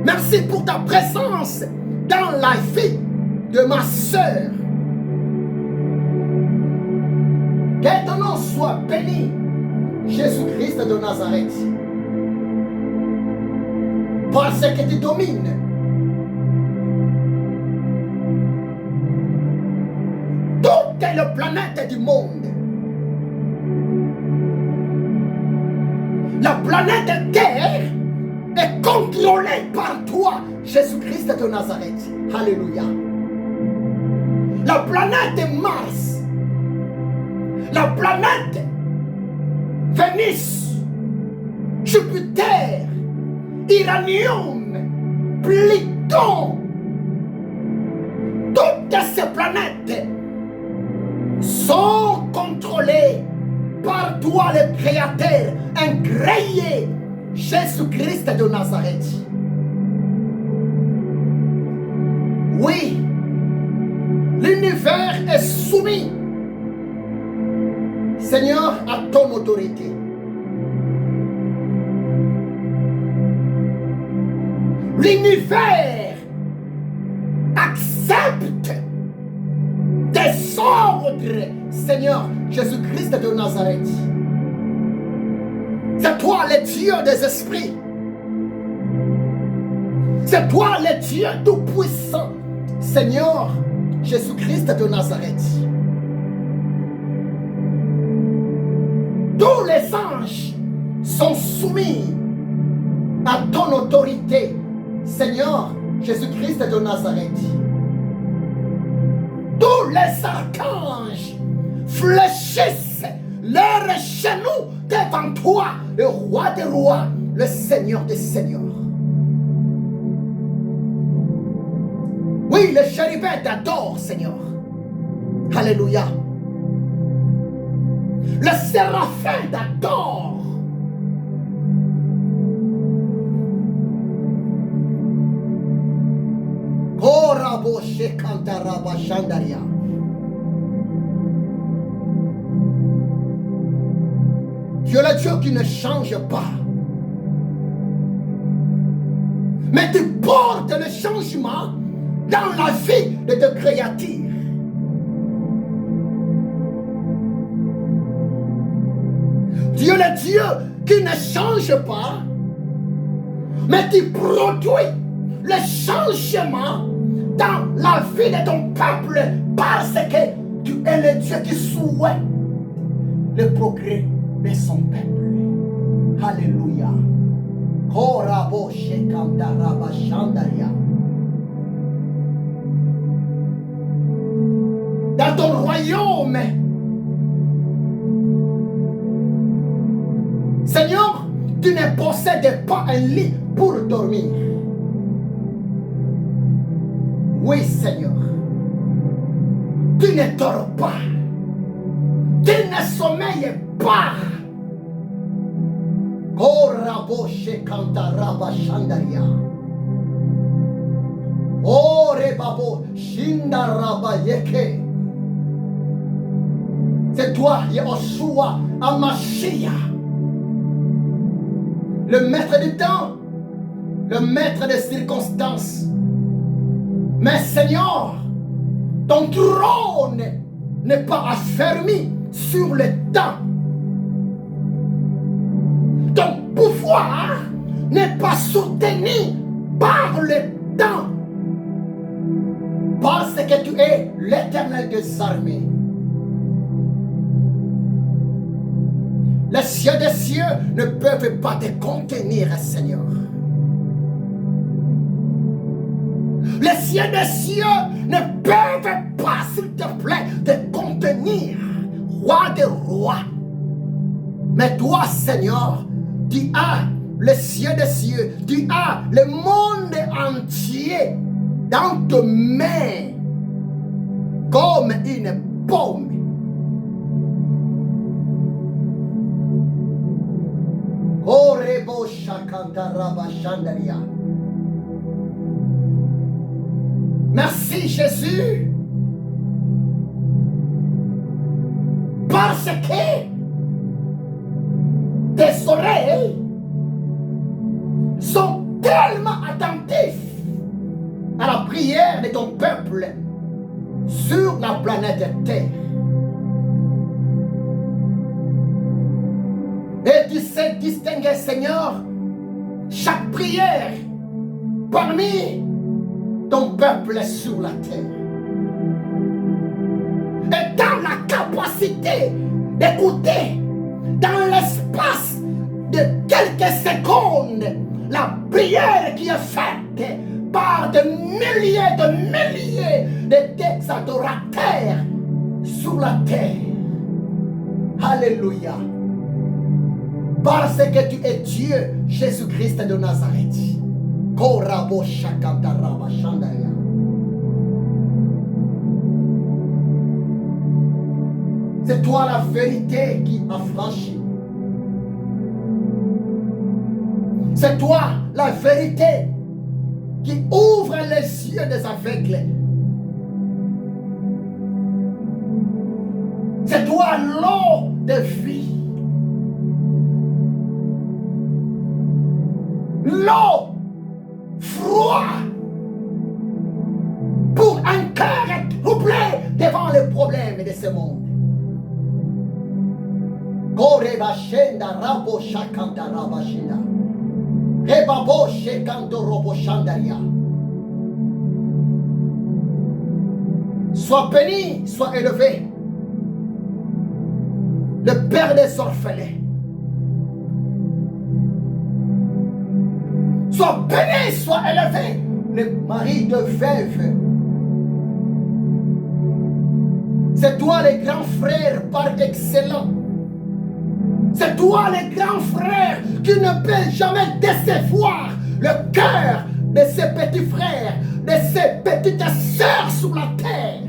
Merci pour ta présence dans la vie de ma sœur. Que ton nom soit béni, Jésus-Christ de Nazareth. Parce que tu domines. Toutes les planètes du monde. La planète Terre est contrôlée par toi, Jésus-Christ de Nazareth. Alléluia. La planète Mars, la planète Vénus, Jupiter, Uranium, Pluton, toutes ces planètes sont contrôlées par toi, le Créateur, incréé, Jésus-Christ de Nazareth. Oui, l'univers est soumis, Seigneur, à ton autorité. L'univers accepte des ordres, Seigneur, Jésus-Christ de Nazareth. C'est toi le Dieu des esprits. C'est toi le Dieu tout-puissant, Seigneur Jésus-Christ de Nazareth. Tous les anges sont soumis à ton autorité, Seigneur Jésus-Christ de Nazareth. Tous les archanges fléchissent leurs genoux devant toi, le roi des rois, le Seigneur des seigneurs. Oui, le chérubin t'adore, Seigneur. Alléluia. Le séraphin t'adore. Tu es le Dieu qui ne change pas. Mais tu portes le changement dans la vie de tes créatures. Tu es le Dieu qui ne change pas, mais tu produis le changement dans la vie de ton peuple parce que tu es le Dieu qui souhaite le progrès de son peuple. Alléluia. Dans ton royaume, Seigneur, tu ne possèdes pas un lit pour dormir. Oui, Seigneur. Tu ne dors pas. Tu ne sommeilles pas. Korabo shekantaraba shandaria. Oh rebabo shindaraba yeke. C'est toi, Yehoshua Amashia, le maître du temps, le maître des circonstances. Mais Seigneur, ton trône n'est pas affermi sur le temps. Ton pouvoir n'est pas soutenu par le temps. Parce que tu es l'Éternel des armées. Les cieux des cieux ne peuvent pas te contenir, Seigneur. Les cieux des cieux ne peuvent pas, s'il te plaît, te contenir, roi des rois. Mais toi, Seigneur, tu as les cieux des cieux, tu as le monde entier dans tes mains comme une paume. Orebo shakantaraba shandaria. Merci Jésus. Parce que tes oreilles sont tellement attentifs à la prière de ton peuple sur la planète Terre. Et tu sais distinguer, Seigneur, chaque prière parmi ton peuple sur la terre. Et dans la capacité d'écouter dans l'espace de quelques secondes la prière qui est faite par de milliers de tes adorateurs sur la terre. Alléluia. Parce que tu es Dieu, Jésus-Christ de Nazareth. Korabo shakantaraba shandaria. C'est toi la vérité qui affranchit. C'est toi la vérité qui ouvre les yeux des aveugles. C'est toi l'eau de vie. L'eau froide pour un cœur troublé devant les problèmes de ce monde. Koreba shenda rabo shakanta rabashina. Rebabo shekanto robo shandaria. Sois béni, sois élevé. Le Père des orphelins. Sois béni, sois élevé, le mari de veuve. C'est toi le grand frère par excellence. C'est toi le grand frère qui ne peut jamais décevoir le cœur de ses petits frères, de ses petites sœurs sur la terre.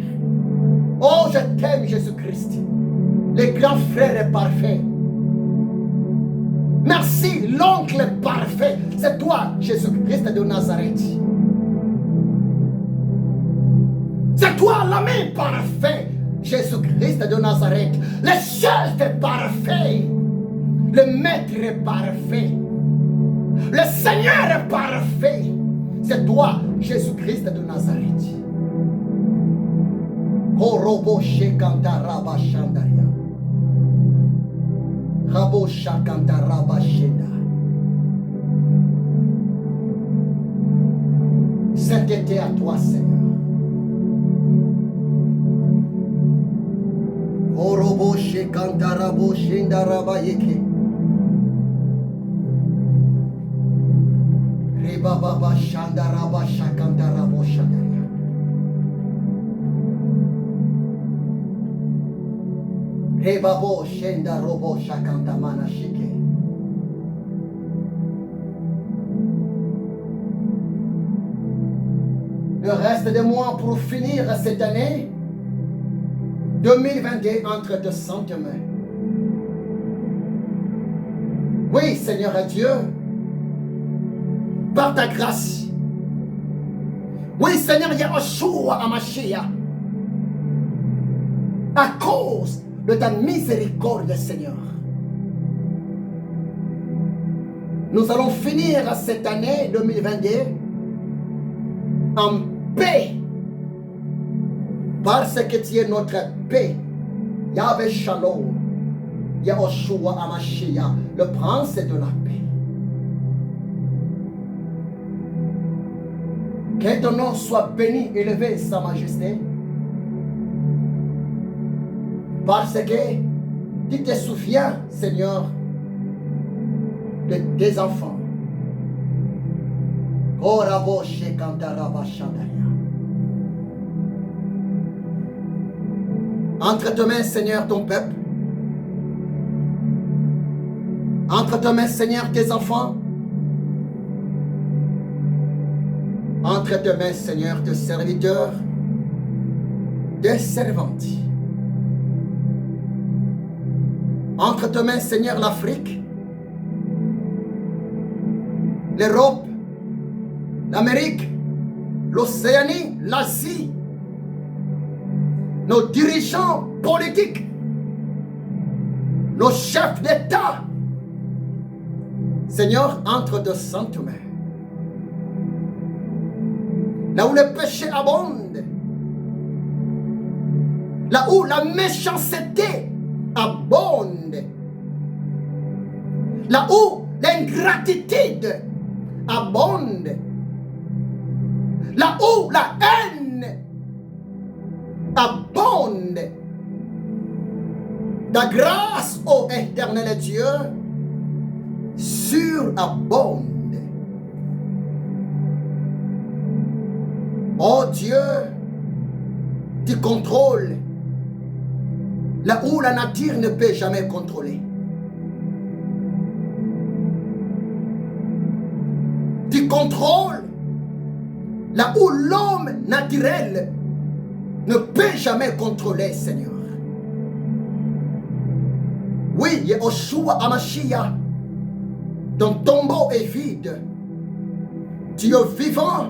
Oh, je t'aime, Jésus-Christ. Le grand frère est parfait. Merci, l'oncle parfait. C'est toi, Jésus-Christ de Nazareth. C'est toi, l'ami parfait, Jésus-Christ de Nazareth. Le chef est parfait. Le maître est parfait. Le Seigneur est parfait. C'est toi, Jésus-Christ de Nazareth. Korobo shekanta raba shandaria. Rabo shakanta raba shenda. Sainteté à toi, Seigneur. Korobo shekanta rabo shenda raba yeke. Reba baba shanda raba shakanta rabo shandaria. Rebabo shenda robo shakanta mana shike. le reste des mois pour finir cette année 2022 entre de saintes mains. Oui, Seigneur Dieu, par ta grâce. Oui, Seigneur Yahushua Hamashiach, à cause de ta miséricorde, Seigneur. Nous allons finir cette année 2022 en paix. Parce que tu es notre paix. Yahweh Shalom. Yahushua Hamashiach, le prince de la paix. Que ton nom soit béni, élevé, Sa Majesté. Parce que tu te souviens, Seigneur, de tes enfants. Entre tes mains, Seigneur, ton peuple. Entre tes mains, Seigneur, tes enfants. Entre tes mains, Seigneur, tes serviteurs, tes servantes. Entre tes mains, Seigneur, l'Afrique, l'Europe, l'Amérique, l'Océanie, l'Asie, nos dirigeants politiques, nos chefs d'État. Seigneur, entre de saintes mains. Là où le péché abonde, là où la méchanceté abonde, là où l'ingratitude abonde, là où la haine abonde, ta grâce, ô éternel Dieu, surabonde. Oh Dieu, tu contrôles là où la nature ne peut jamais contrôler. Tu contrôles là où l'homme naturel ne peut jamais contrôler, Seigneur. Oui, Yahushua Hamashiach, ton tombeau est vide. Tu es vivant.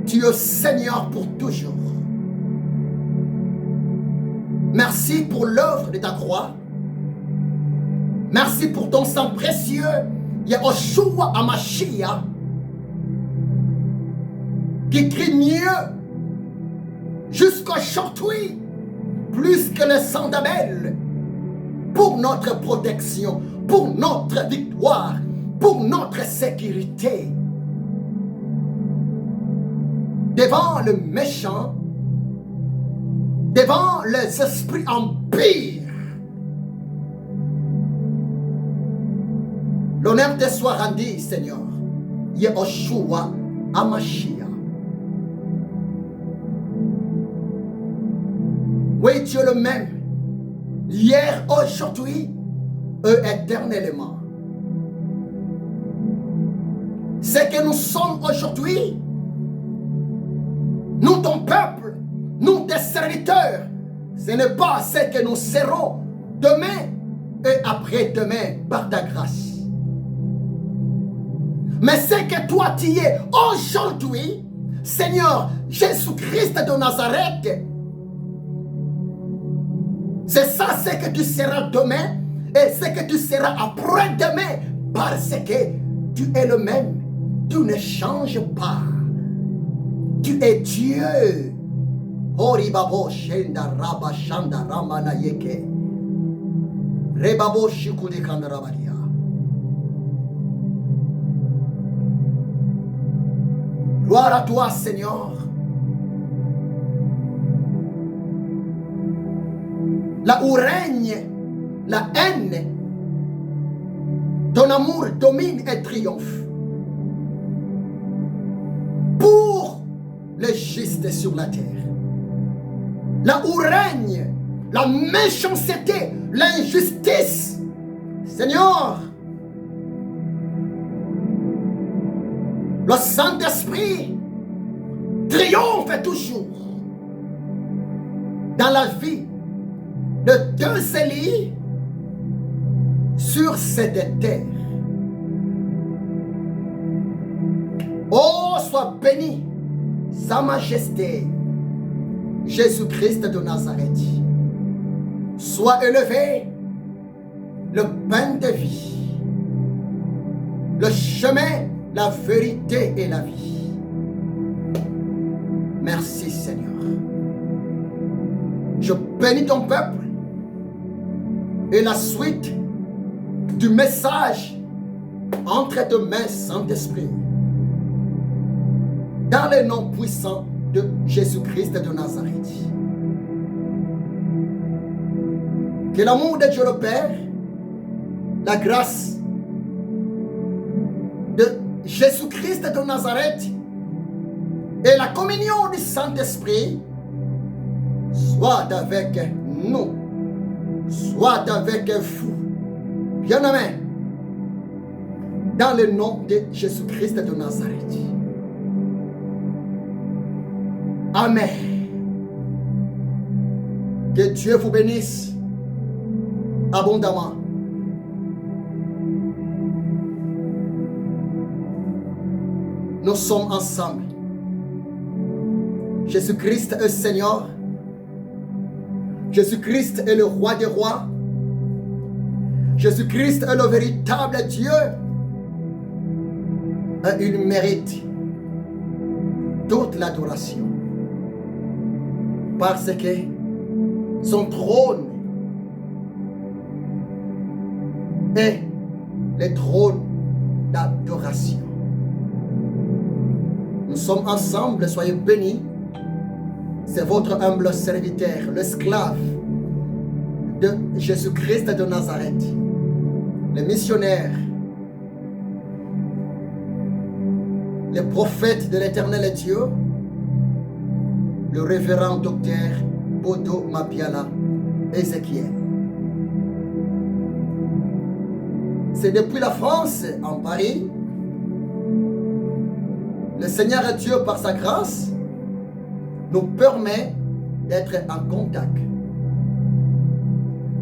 Tu es Seigneur pour toujours. Merci pour l'œuvre de ta croix. Merci pour ton sang précieux, Yahushua Hamashiach, qui crie mieux jusqu'aujourd'hui, plus que le sang d'Abel, pour notre protection, pour notre victoire, pour notre sécurité. Devant le méchant, devant les esprits empires, l'honneur te soit rendu, Seigneur, Yahushua Hamashiach. Oui, tu es le même, hier, aujourd'hui, et éternellement. Ce que nous sommes aujourd'hui, nous, ton peuple, nous, tes serviteurs, ce n'est pas ce que nous serons demain et après-demain par ta grâce. Mais ce que toi tu es aujourd'hui, Seigneur Jésus-Christ de Nazareth, c'est ça ce que tu seras demain et ce que tu seras après-demain, parce que tu es le même, tu ne changes pas. Tu es Dieu. Horibabo shenda raba shanda ramana yeke. Rebabo shikudi kandarabalia. Gloire à toi, Seigneur. Là où règne la haine, ton amour domine et triomphe. Pour les justes sur la terre. Là où règne la méchanceté, l'injustice, Seigneur, le Saint-Esprit triomphe toujours dans la vie de deux Élie sur cette terre. Oh, sois béni, Sa Majesté, Jésus-Christ de Nazareth. Sois élevé, le pain de vie, le chemin, la vérité et la vie. Merci Seigneur. Je bénis ton peuple et la suite du message entre tes mains, Saint-Esprit. Dans le nom puissant de Jésus-Christ de Nazareth. Que l'amour de Dieu le Père, la grâce de Jésus-Christ de Nazareth et la communion du Saint-Esprit soit avec nous, soit avec vous. Bien-aimés, dans le nom de Jésus-Christ de Nazareth. Amen. Que Dieu vous bénisse abondamment. Nous sommes ensemble. Jésus-Christ est Seigneur. Jésus-Christ est le roi des rois. Jésus-Christ est le véritable Dieu. Et il mérite toute l'adoration. Parce que son trône est le trône d'adoration. Nous sommes ensemble, soyez bénis. C'est votre humble serviteur, l'esclave de Jésus-Christ de Nazareth, le missionnaire, le prophète de l'éternel Dieu, le révérend docteur Bodo Mapiala Ézéchiel. C'est depuis la France, en Paris, le Seigneur Dieu, par sa grâce, nous permet d'être en contact.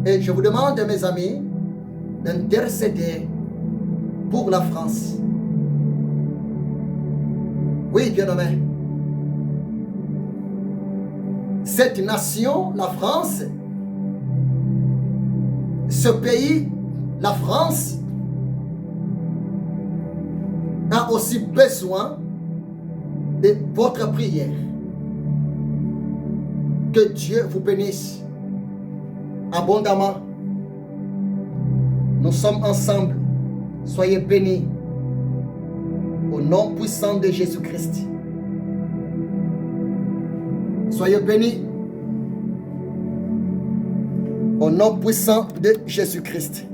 Et je vous demande, mes amis, d'intercéder pour la France. Oui, bien-aimés. Cette nation, la France, ce pays, la France, a aussi besoin de votre prière. Que Dieu vous bénisse abondamment. Nous sommes ensemble. Soyez bénis au nom puissant de Jésus-Christ. Soyez bénis au nom puissant de Jésus-Christ.